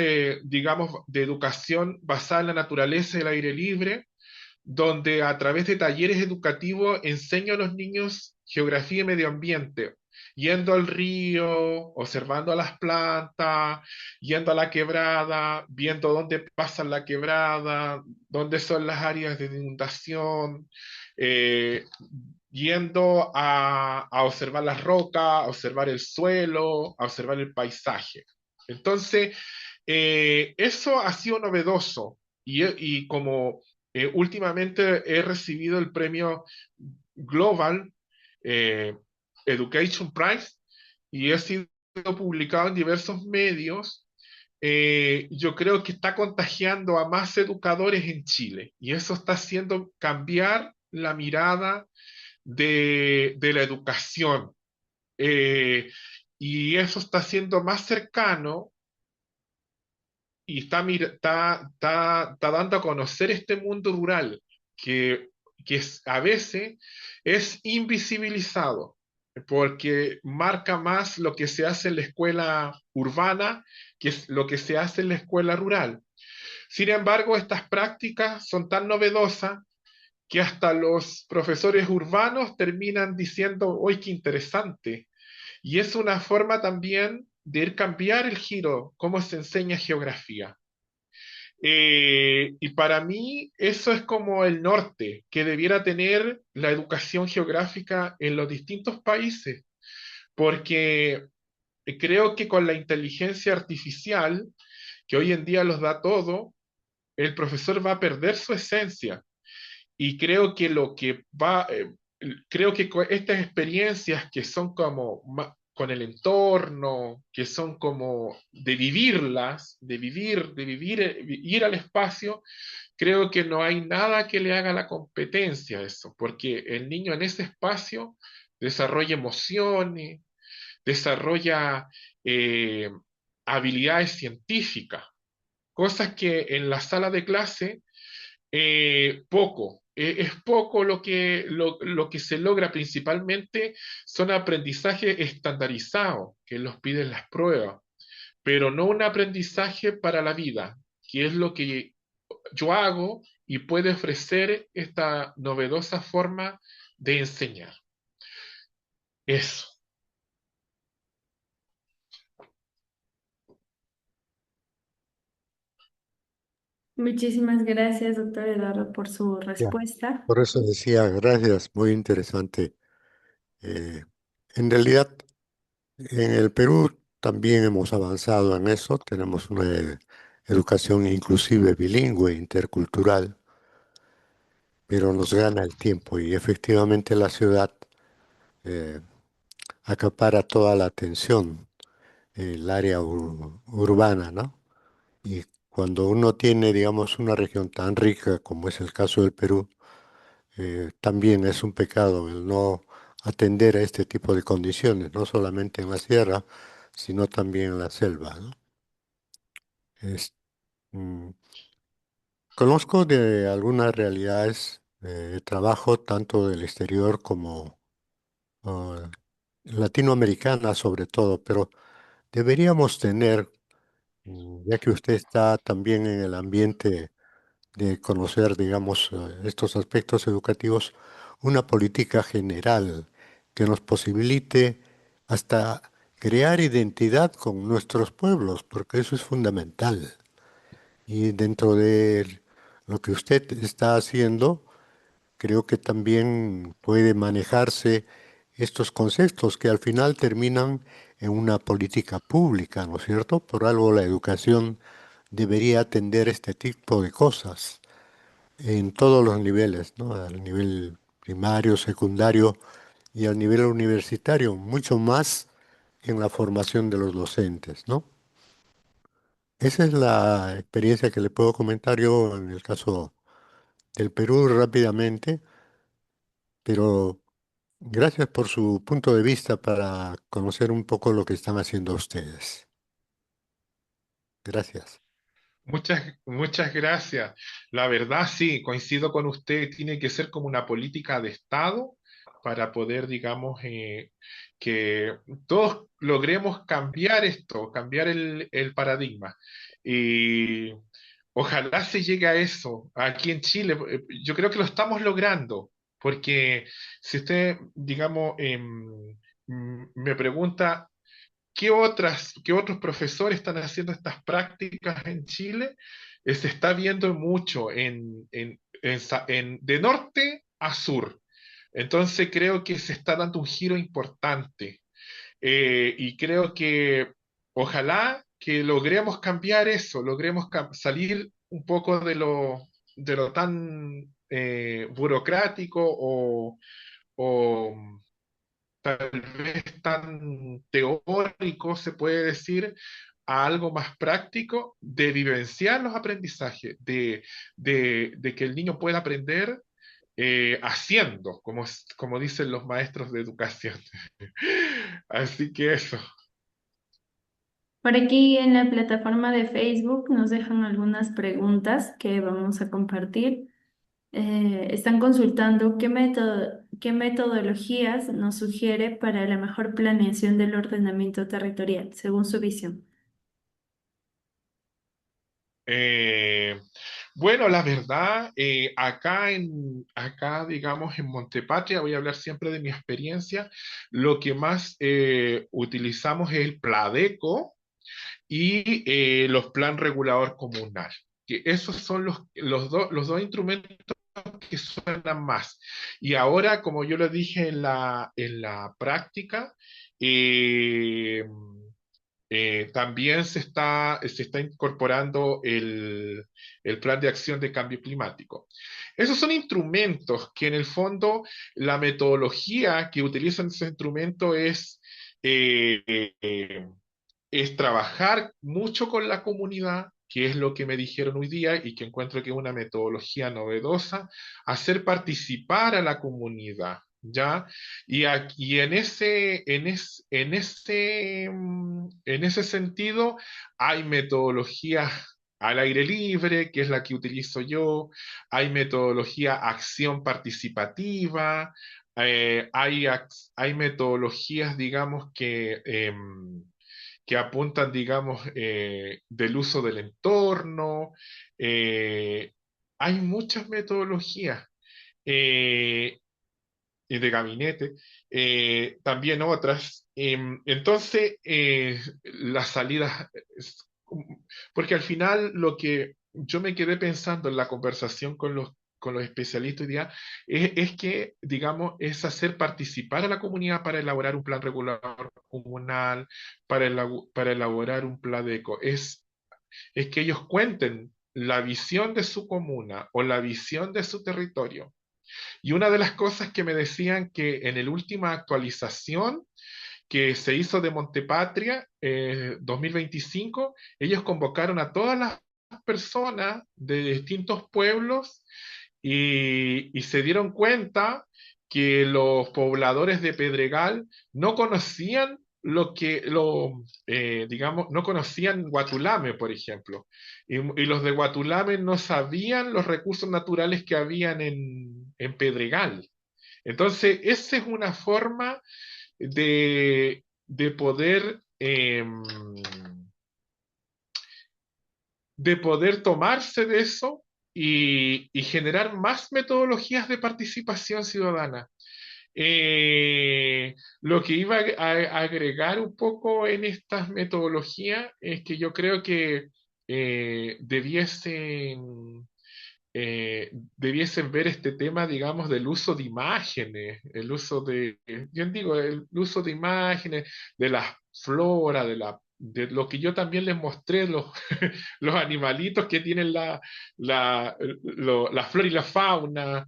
digamos, de educación basada en la naturaleza y el aire libre, donde a través de talleres educativos enseño a los niños geografía y medio ambiente, yendo al río, observando a las plantas, yendo a la quebrada, viendo dónde pasa la quebrada, dónde son las áreas de inundación, eh, yendo a observar las rocas, a observar el suelo, a observar el paisaje. Entonces, eso ha sido novedoso y como últimamente he recibido el premio Global eh, Education Prize y he sido publicado en diversos medios. Yo creo que está contagiando a más educadores en Chile y eso está haciendo cambiar la mirada de la educación. Eh, y eso está siendo más cercano y está dando a conocer este mundo rural que a veces es invisibilizado. porque marca más lo que se hace en la escuela urbana que es lo que se hace en la escuela rural. Sin embargo, estas prácticas son tan novedosas que hasta los profesores urbanos terminan diciendo, ¡hoy qué interesante! Y es una forma también de ir cambiar el giro, cómo se enseña geografía. Y para mí eso es como el norte que debiera tener la educación geográfica en los distintos países, porque creo que con la inteligencia artificial, que hoy en día los da todo, el profesor va a perder su esencia. Y creo que creo que estas experiencias que son como con el entorno, que son como de vivirlas, de vivir, ir al espacio, creo que no hay nada que le haga la competencia a eso, porque el niño en ese espacio desarrolla emociones, desarrolla eh, habilidades científicas, cosas que en la sala de clase poco. Es poco lo que se logra principalmente son aprendizajes estandarizados que los piden las pruebas, pero no un aprendizaje para la vida, que es lo que yo hago y puede ofrecer esta novedosa forma de enseñar. Eso. Muchísimas gracias, doctor Eduardo, por su Ya. respuesta. Por eso decía, gracias, muy interesante. Eh, en realidad, en el Perú también hemos avanzado en eso, tenemos una educación inclusive bilingüe, intercultural, pero nos gana el tiempo y efectivamente la ciudad eh, acapara toda la atención, el área urbana, ¿no? Y cuando uno tiene, digamos, una región tan rica como es el caso del Perú, también es un pecado el no atender a este tipo de condiciones, no solamente en la sierra, sino también en la selva, ¿no? Es- mm, Conozco de algunas realidades de trabajo, tanto del exterior como ah, latinoamericanas sobre todo, pero deberíamos tener, ya que usted está también en el ambiente de conocer, digamos, estos aspectos educativos, una política general que nos posibilite hasta crear identidad con nuestros pueblos, porque eso es fundamental. Y dentro de lo que usted está haciendo, creo que también puede manejarse estos conceptos que al final terminan en una política pública, ¿no es cierto? Por algo la educación debería atender este tipo de cosas en todos los niveles, ¿no? Al nivel primario, secundario y al nivel universitario, mucho más en la formación de los docentes, ¿no? Esa es la experiencia que le puedo comentar yo en el caso del Perú rápidamente, pero gracias por su punto de vista para conocer un poco lo que están haciendo ustedes. Gracias. Muchas gracias. La verdad, sí, coincido con usted, tiene que ser como una política de Estado para poder, digamos, que todos logremos cambiar esto, cambiar el paradigma. Y ojalá se llegue a eso aquí en Chile. Yo creo que lo estamos logrando, porque si usted, digamos, me pregunta qué otros profesores están haciendo estas prácticas en Chile? Se está viendo mucho de norte a sur. Entonces creo que se está dando un giro importante. Y creo que ojalá que logremos cambiar eso, logremos salir un poco de lo tan burocrático o tal vez tan teórico, se puede decir, a algo más práctico de vivenciar los aprendizajes, de que el niño pueda aprender haciendo, como dicen los maestros de educación. Así que eso. Por aquí en la plataforma de Facebook nos dejan algunas preguntas que vamos a compartir. Están consultando ¿Qué metodologías nos sugiere para la mejor planeación del ordenamiento territorial, según su visión? Eh, bueno, la verdad, acá, digamos, en Montepatria, voy a hablar siempre de mi experiencia, lo que más utilizamos es el Pladeco y los plan regulador comunal, que esos son los dos instrumentos que suenan más. Y ahora, como yo lo dije en la práctica, eh, también se está incorporando el plan de acción de cambio climático. Esos son instrumentos que en el fondo la metodología que utilizan esos instrumentos eh, eh, es trabajar mucho con la comunidad, que es lo que me dijeron hoy día y que encuentro que es una metodología novedosa, hacer participar a la comunidad, ¿ya? Y, aquí, en ese sentido hay metodologías al aire libre, que es la que utilizo yo, hay metodología acción participativa, hay metodologías, digamos, que apuntan, digamos, del uso del entorno. eh, Hay muchas metodologías eh, y de gabinete, también otras. Entonces, las salidas, porque al final lo que yo me quedé pensando en la conversación con los especialistas hoy día es que, digamos, es hacer participar a la comunidad para elaborar un plan regulador comunal, para elaborar un plan de eco. Es que ellos cuenten la visión de su comuna o la visión de su territorio. Y una de las cosas que me decían que en la última actualización que se hizo de Montepatria 2025, ellos convocaron a todas las personas de distintos pueblos y se dieron cuenta que los pobladores de Pedregal no conocían digamos, no conocían Guatulame, por ejemplo, y los de Guatulame no sabían los recursos naturales que habían en Pedregal. Entonces, esa es una forma de poder, de poder tomarse de eso y generar más metodologías de participación ciudadana. Lo que iba a agregar un poco en estas metodologías es que yo creo que debiesen ver este tema, digamos, del uso de imágenes, yo digo, el uso de imágenes, de la flora, de lo que yo también les mostré, los animalitos que tienen la flora y la fauna,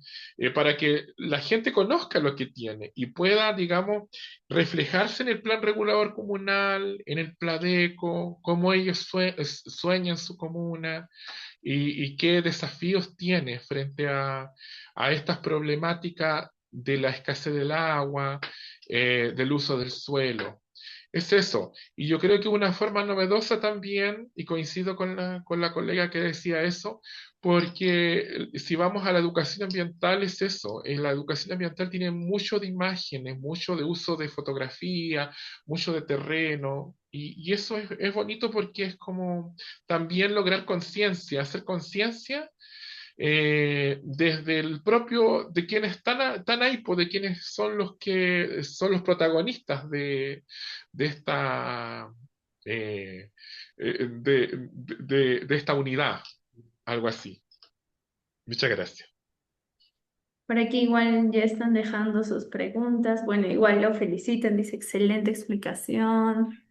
para que la gente conozca lo que tiene y pueda, digamos, reflejarse en el plan regulador comunal, en el Pladeco, cómo ellos sueñan su comuna y qué desafíos tiene frente a estas problemáticas de la escasez del agua, del uso del suelo. Es eso. Y yo creo que una forma novedosa también, y coincido con la colega que decía eso, porque si vamos a la educación ambiental es eso. En la educación ambiental tiene mucho de imágenes, mucho de uso de fotografía, mucho de terreno, y eso es bonito porque es como también lograr conciencia, hacer conciencia desde el propio, de quienes están ahí, pues de quienes son los que son los protagonistas de esta, de esta unidad, algo así. Muchas gracias. Por aquí igual ya están dejando sus preguntas. Bueno, igual lo felicitan, dice excelente explicación.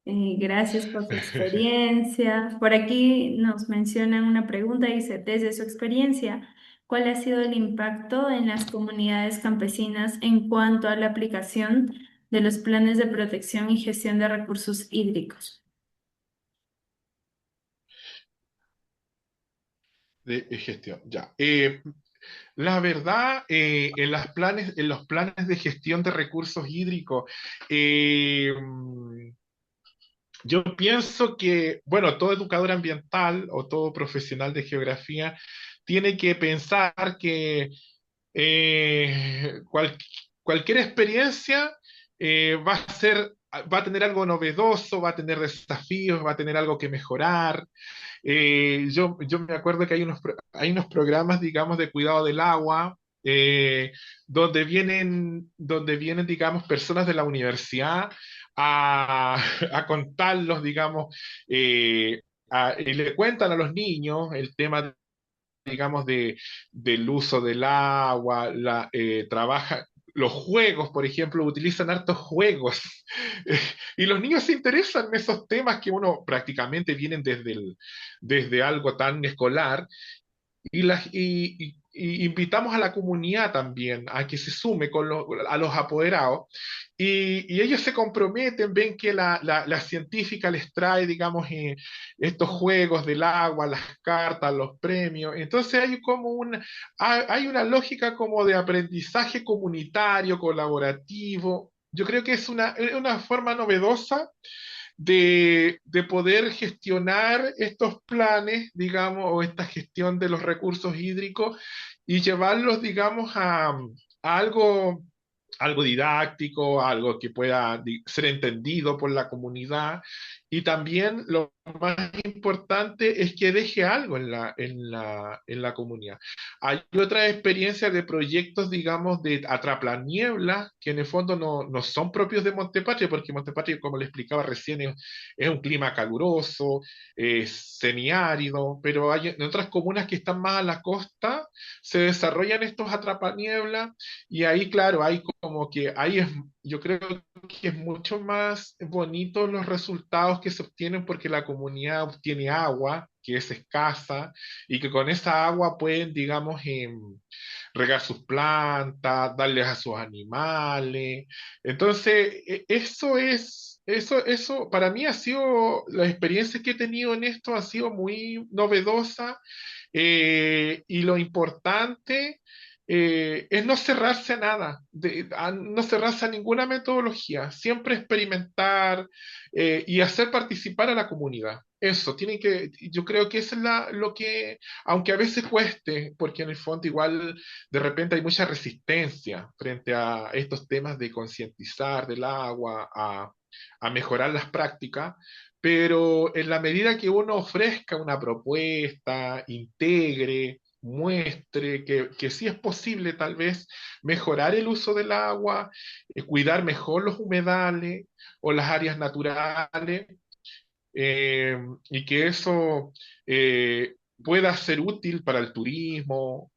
Gracias por su experiencia. Por aquí nos mencionan una pregunta, dice, desde su experiencia, ¿cuál ha sido el impacto en las comunidades campesinas en cuanto a la aplicación de los planes de protección y gestión de recursos hídricos? De gestión, ya. La verdad, en los planes de gestión de recursos hídricos, eh, yo pienso que, bueno, todo educador ambiental o todo profesional de geografía tiene que pensar que eh, cual- cualquier experiencia va a tener algo novedoso, va a tener desafíos, va a tener algo que mejorar. Yo me acuerdo que hay unos programas, digamos, de cuidado del agua, donde vienen, digamos, personas de la universidad a, a contarlos, digamos, y le cuentan a los niños el tema, digamos, del uso del agua, los juegos, por ejemplo, utilizan hartos juegos. Y los niños se interesan en esos temas que uno prácticamente vienen desde algo tan escolar y invitamos a la comunidad también a que se sume a los apoderados y ellos se comprometen, ven que la científica les trae, digamos, estos juegos del agua, las cartas, los premios. Entonces hay una lógica como de aprendizaje comunitario, colaborativo. Yo creo que es una forma novedosa de poder gestionar estos planes, digamos, o esta gestión de los recursos hídricos y llevarlos, digamos, a algo didáctico, algo que pueda ser entendido por la comunidad. Y también lo más importante es que deje algo en la comunidad. Hay otras experiencias de proyectos, digamos, de atraplaniebla, que en el fondo no son propios de Montepatria, porque Montepatria, como le explicaba recién, es un clima caluroso, semiárido, pero hay en otras comunas que están más a la costa, se desarrollan estos atrapaniebla y ahí, claro, hay como que yo creo que es mucho más bonito los resultados que se obtienen porque la comunidad obtiene agua que es escasa y que con esa agua pueden, digamos, regar sus plantas, darles a sus animales. Entonces, eso para mí ha sido, la experiencia que he tenido en esto ha sido muy novedosa y lo importante es no cerrarse a nada, no cerrarse a ninguna metodología, siempre experimentar y hacer participar a la comunidad. Eso, yo creo que eso es lo que, aunque a veces cueste, porque en el fondo igual de repente hay mucha resistencia frente a estos temas de concientizar del agua, a mejorar las prácticas, pero en la medida que uno ofrezca una propuesta, integre, muestre que sí es posible tal vez mejorar el uso del agua, cuidar mejor los humedales o las áreas naturales, eh, y que eso pueda ser útil para el turismo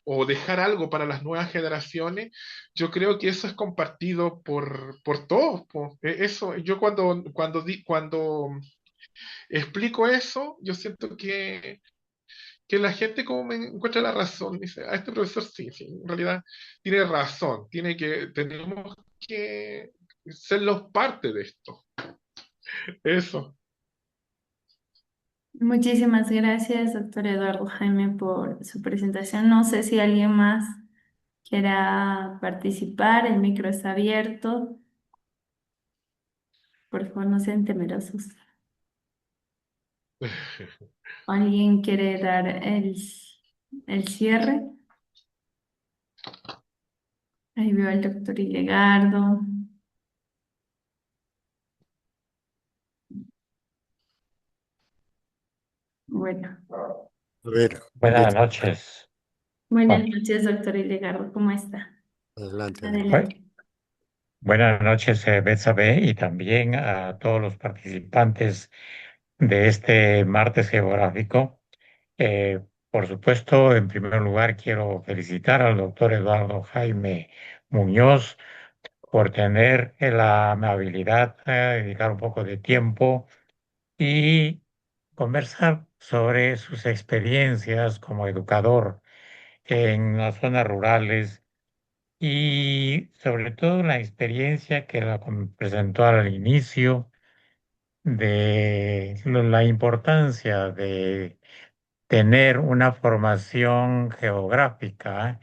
o dejar algo para las nuevas generaciones, yo creo que eso es compartido por todos, po. Eso, yo cuando explico eso, yo siento que la gente como me encuentra la razón, dice, a este profesor sí, sí, en realidad tiene razón, tenemos que ser los parte de esto, eso. Muchísimas gracias, doctor Eduardo Jaime, por su presentación. No sé si alguien más quiera participar, el micro está abierto. Por favor, no sean temerosos. ¿Alguien quiere dar el cierre? Ahí veo al doctor Ilegardo. Bueno, A ver, Buenas noches. buenas Bueno, noches, doctor Ilegardo. ¿Cómo está? adelante, adelante. Adelante. buenas noches, Betsabe, y también a todos los participantes de este martes geográfico. Eh, por supuesto, en primer lugar, quiero felicitar al doctor Eduardo Jaime Muñoz por tener la amabilidad de dedicar un poco de tiempo y conversar sobre sus experiencias como educador en las zonas rurales y sobre todo la experiencia que presentó al inicio de la importancia de tener una formación geográfica,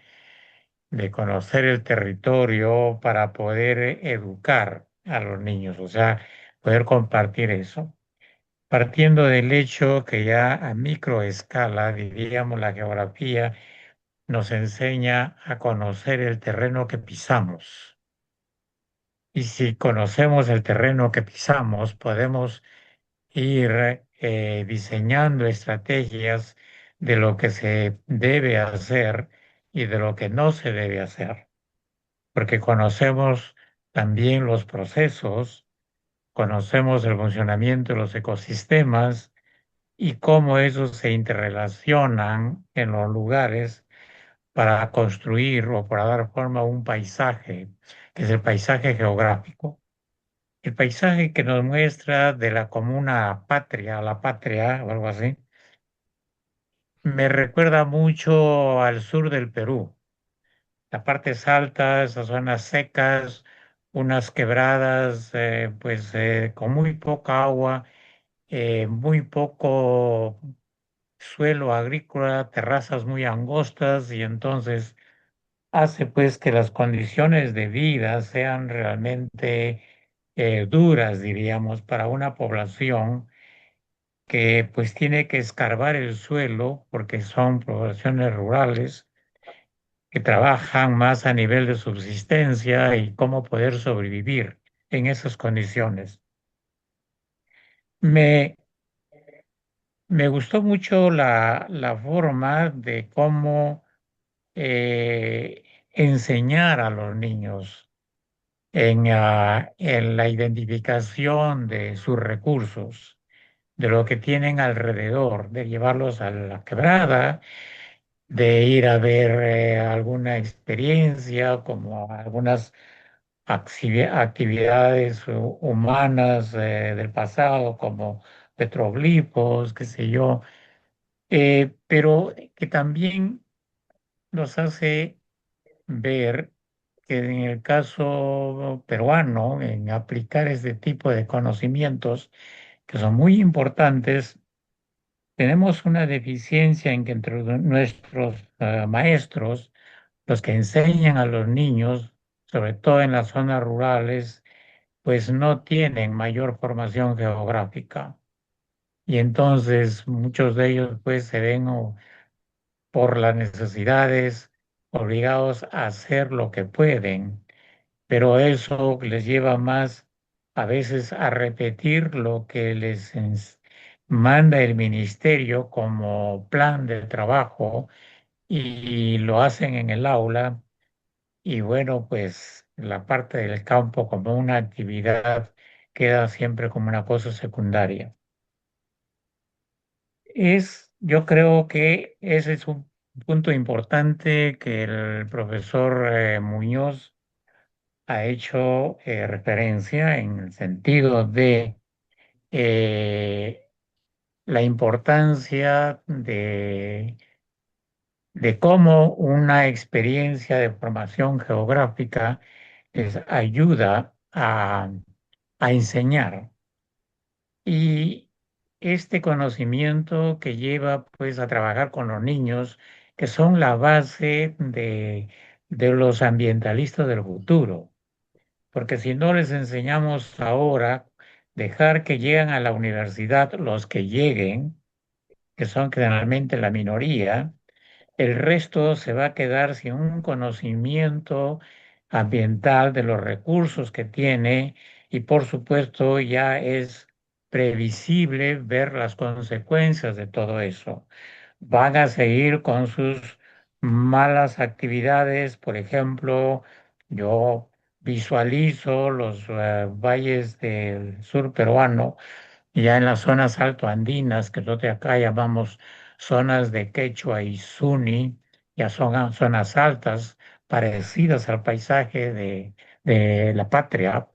de conocer el territorio para poder educar a los niños, o sea, poder compartir eso. Partiendo del hecho que ya a microescala, diríamos, la geografía nos enseña a conocer el terreno que pisamos. Y si conocemos el terreno que pisamos, podemos ir diseñando estrategias de lo que se debe hacer y de lo que no se debe hacer, porque conocemos también los procesos, conocemos el funcionamiento de los ecosistemas y cómo esos se interrelacionan en los lugares para construir o para dar forma a un paisaje, que es el paisaje geográfico. El paisaje que nos muestra de la comuna patria, la patria o algo así, me recuerda mucho al sur del Perú. Las partes altas, las zonas secas, unas quebradas, con muy poca agua, muy poco suelo agrícola, terrazas muy angostas y entonces hace pues que las condiciones de vida sean realmente duras, diríamos, para una población que pues tiene que escarbar el suelo porque son poblaciones rurales que trabajan más a nivel de subsistencia y cómo poder sobrevivir en esas condiciones. Me, me gustó mucho la forma de cómo eh, enseñar a los niños en la identificación de sus recursos, de lo que tienen alrededor, de llevarlos a la quebrada, de ir a ver alguna experiencia, como algunas actividades humanas del pasado, como petroglifos, qué sé yo, pero que también nos hace ver que en el caso peruano, en aplicar este tipo de conocimientos que son muy importantes, tenemos una deficiencia en que entre nuestros maestros, los que enseñan a los niños, sobre todo en las zonas rurales, pues no tienen mayor formación geográfica. Y entonces muchos de ellos pues se ven por las necesidades obligados a hacer lo que pueden, pero eso les lleva más a veces a repetir lo que les manda el ministerio como plan de trabajo y lo hacen en el aula y bueno, pues la parte del campo como una actividad queda siempre como una cosa secundaria. Yo creo que ese es un punto importante que el profesor Muñoz ha hecho referencia en el sentido de eh, la importancia de cómo una experiencia de formación geográfica les ayuda a enseñar. Y este conocimiento que lleva pues a trabajar con los niños, que son la base de los ambientalistas del futuro. Porque si no les enseñamos ahora, dejar que lleguen a la universidad los que lleguen, que son generalmente la minoría, el resto se va a quedar sin un conocimiento ambiental de los recursos que tiene y por supuesto ya es previsible ver las consecuencias de todo eso. Van a seguir con sus malas actividades, por ejemplo, yo visualizo los valles del sur peruano ya en las zonas altoandinas, que nosotros acá llamamos zonas de Quechua y Zuni, ya son zonas altas, parecidas al paisaje de la patria.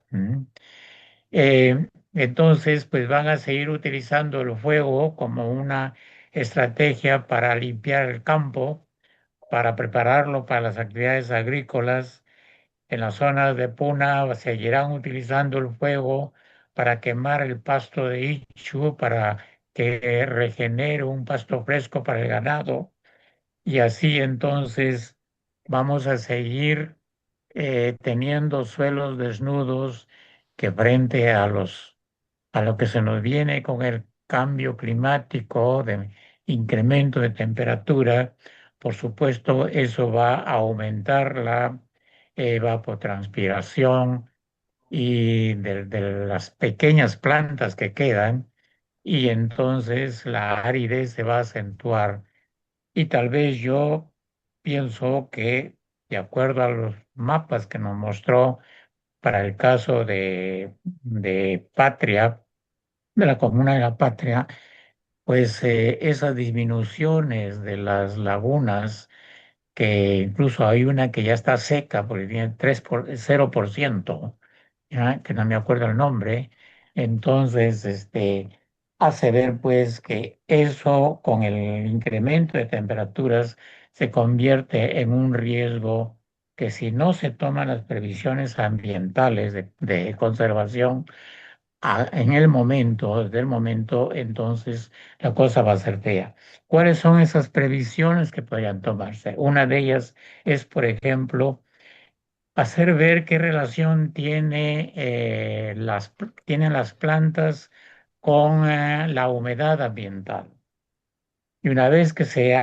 Entonces, pues van a seguir utilizando el fuego como una estrategia para limpiar el campo, para prepararlo para las actividades agrícolas en las zonas de Puna seguirán utilizando el fuego para quemar el pasto de Ichu, para que regenere un pasto fresco para el ganado. Y así entonces vamos a seguir teniendo suelos desnudos que frente a lo que se nos viene con el cambio climático, de incremento de temperatura, por supuesto, eso va a aumentar la evapotranspiración y de las pequeñas plantas que quedan, y entonces la aridez se va a acentuar. Y tal vez yo pienso que, de acuerdo a los mapas que nos mostró para el caso de Patria, de la comuna de la Patria, pues esas disminuciones de las lagunas, que incluso hay una que ya está seca porque tiene 0%, ¿ya? Que no me acuerdo el nombre. Entonces, hace ver pues que eso con el incremento de temperaturas se convierte en un riesgo que, si no se toman las previsiones ambientales de conservación en el momento, desde el momento, entonces la cosa va a ser fea. ¿Cuáles son esas previsiones que podrían tomarse? Una de ellas es, por ejemplo, hacer ver qué relación tienen las plantas con la humedad ambiental. Y una vez que se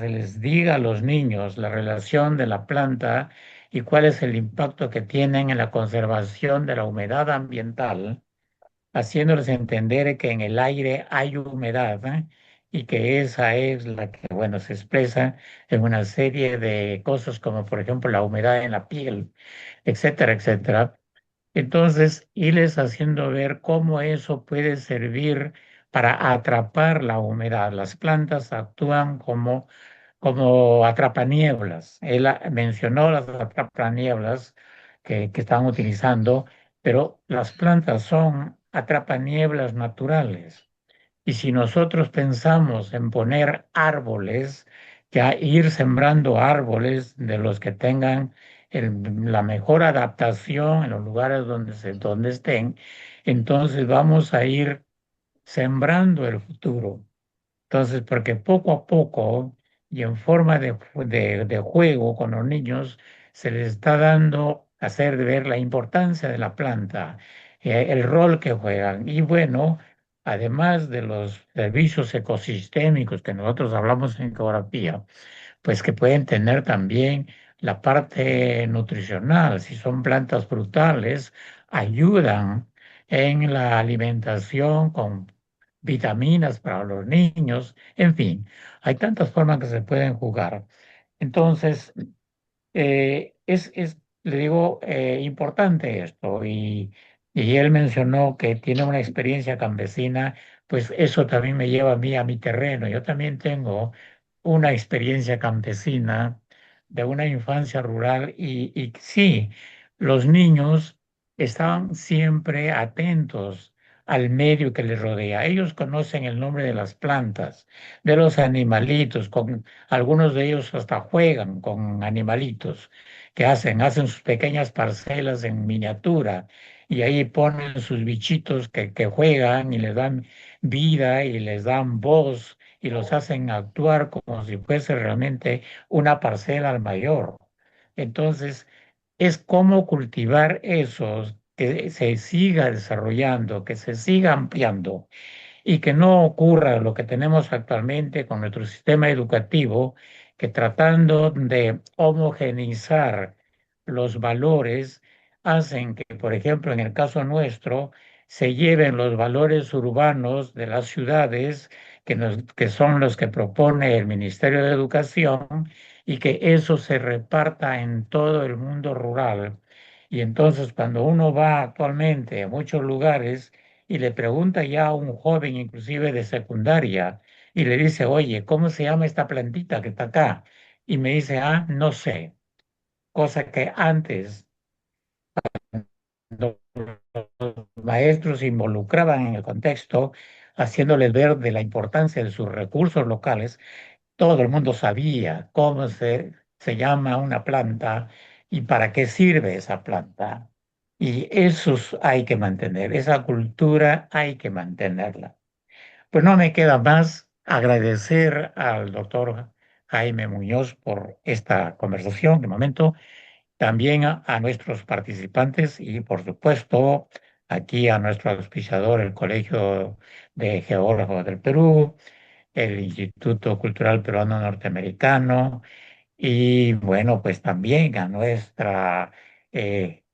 les diga a los niños la relación de la planta y cuál es el impacto que tienen en la conservación de la humedad ambiental, haciéndoles entender que en el aire hay humedad, y que esa es la que, bueno, se expresa en una serie de cosas como, por ejemplo, la humedad en la piel, etcétera, etcétera. Entonces, irles haciendo ver cómo eso puede servir para atrapar la humedad. Las plantas actúan como atrapanieblas. Él mencionó las atrapanieblas que están utilizando, pero las plantas son atrapanieblas naturales. Y si nosotros pensamos en poner árboles, ya ir sembrando árboles de los que tengan la mejor adaptación en los lugares donde estén, entonces vamos a ir sembrando el futuro. Entonces, porque poco a poco y en forma de juego con los niños, se les está dando hacer ver la importancia de la planta, el rol que juegan. Y bueno, además de los servicios ecosistémicos que nosotros hablamos en geografía, pues que pueden tener también la parte nutricional. Si son plantas frutales, ayudan en la alimentación con vitaminas para los niños. En fin, hay tantas formas que se pueden jugar. Entonces, le digo, importante esto. Y él mencionó que tiene una experiencia campesina, pues eso también me lleva a mí a mi terreno. Yo también tengo una experiencia campesina de una infancia rural, y sí, los niños estaban siempre atentos al medio que les rodea. Ellos conocen el nombre de las plantas, de los animalitos, algunos de ellos hasta juegan con animalitos que hacen sus pequeñas parcelas en miniatura, y ahí ponen sus bichitos que juegan y les dan vida y les dan voz y los hacen actuar como si fuese realmente una parcela al mayor. Entonces, es cómo cultivar esos, que se siga desarrollando, que se siga ampliando, y que no ocurra lo que tenemos actualmente con nuestro sistema educativo, que tratando de homogeneizar los valores, hacen que, por ejemplo, en el caso nuestro, se lleven los valores urbanos de las ciudades, que son los que propone el Ministerio de Educación, y que eso se reparta en todo el mundo rural. Y entonces, cuando uno va actualmente a muchos lugares, y le pregunta ya a un joven, inclusive de secundaria, y le dice, oye, ¿cómo se llama esta plantita que está acá? Y me dice, no sé, cosa que antes los maestros se involucraban en el contexto, haciéndoles ver de la importancia de sus recursos locales. Todo el mundo sabía cómo se llama una planta y para qué sirve esa planta. Y eso hay que mantener, esa cultura hay que mantenerla. Pues no me queda más agradecer al doctor Jaime Muñoz por esta conversación de momento, también a nuestros participantes y, por supuesto, aquí a nuestro auspiciador, el Colegio de Geólogos del Perú, el Instituto Cultural Peruano Norteamericano y bueno, pues también a nuestra eh,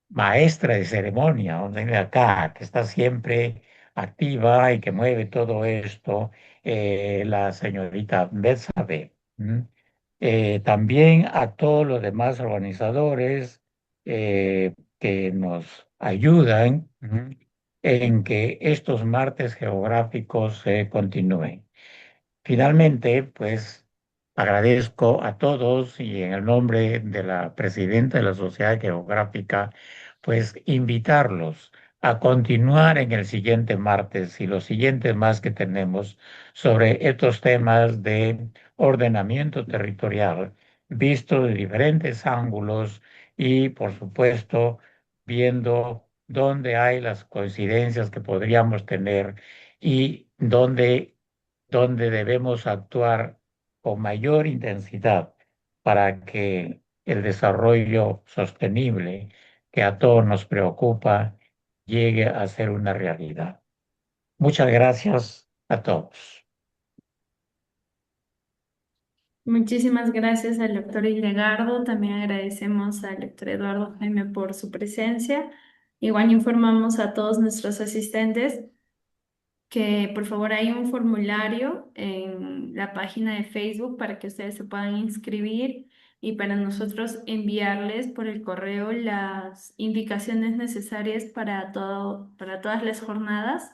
maestra de ceremonia, donde de acá, que está siempre activa y que mueve todo esto, la señorita Betsabe. ¿M? También a todos los demás organizadores que nos ayudan, ¿m? En que estos martes geográficos continúen. Finalmente, pues agradezco a todos y en el nombre de la presidenta de la Sociedad Geográfica, pues invitarlos a continuar en el siguiente martes y los siguientes más que tenemos sobre estos temas de ordenamiento territorial, visto de diferentes ángulos y, por supuesto, viendo dónde hay las coincidencias que podríamos tener y dónde debemos actuar con mayor intensidad para que el desarrollo sostenible que a todos nos preocupa llegue a ser una realidad. Muchas gracias a todos. Muchísimas gracias al doctor Hildegardo. También agradecemos al doctor Eduardo Jaime por su presencia. Igual informamos a todos nuestros asistentes que por favor hay un formulario en la página de Facebook para que ustedes se puedan inscribir y para nosotros enviarles por el correo las indicaciones necesarias para todo, para todas las jornadas.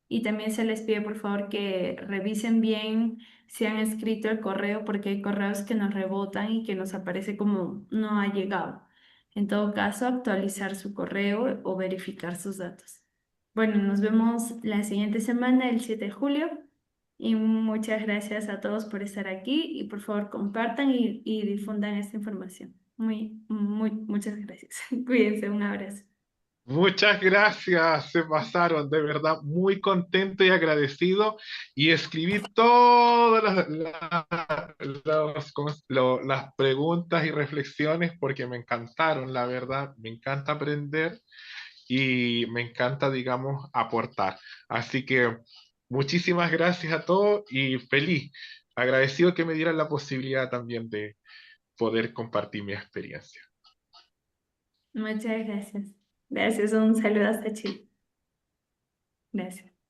Y también se les pide por favor que revisen bien si han escrito el correo porque hay correos que nos rebotan y que nos aparece como no ha llegado. En todo caso, actualizar su correo o verificar sus datos. Bueno, nos vemos la siguiente semana, el 7 de julio. Y muchas gracias a todos por estar aquí y por favor compartan y difundan esta información. Muchas gracias. Cuídense, un abrazo. Muchas gracias, se pasaron, de verdad, muy contento y agradecido. Y escribí todas las preguntas y reflexiones porque me encantaron, la verdad, me encanta aprender y me encanta, digamos, aportar. Así que muchísimas gracias a todos y feliz, agradecido que me dieran la posibilidad también de poder compartir mi experiencia. Muchas gracias. Gracias, un saludo hasta Chile. Gracias.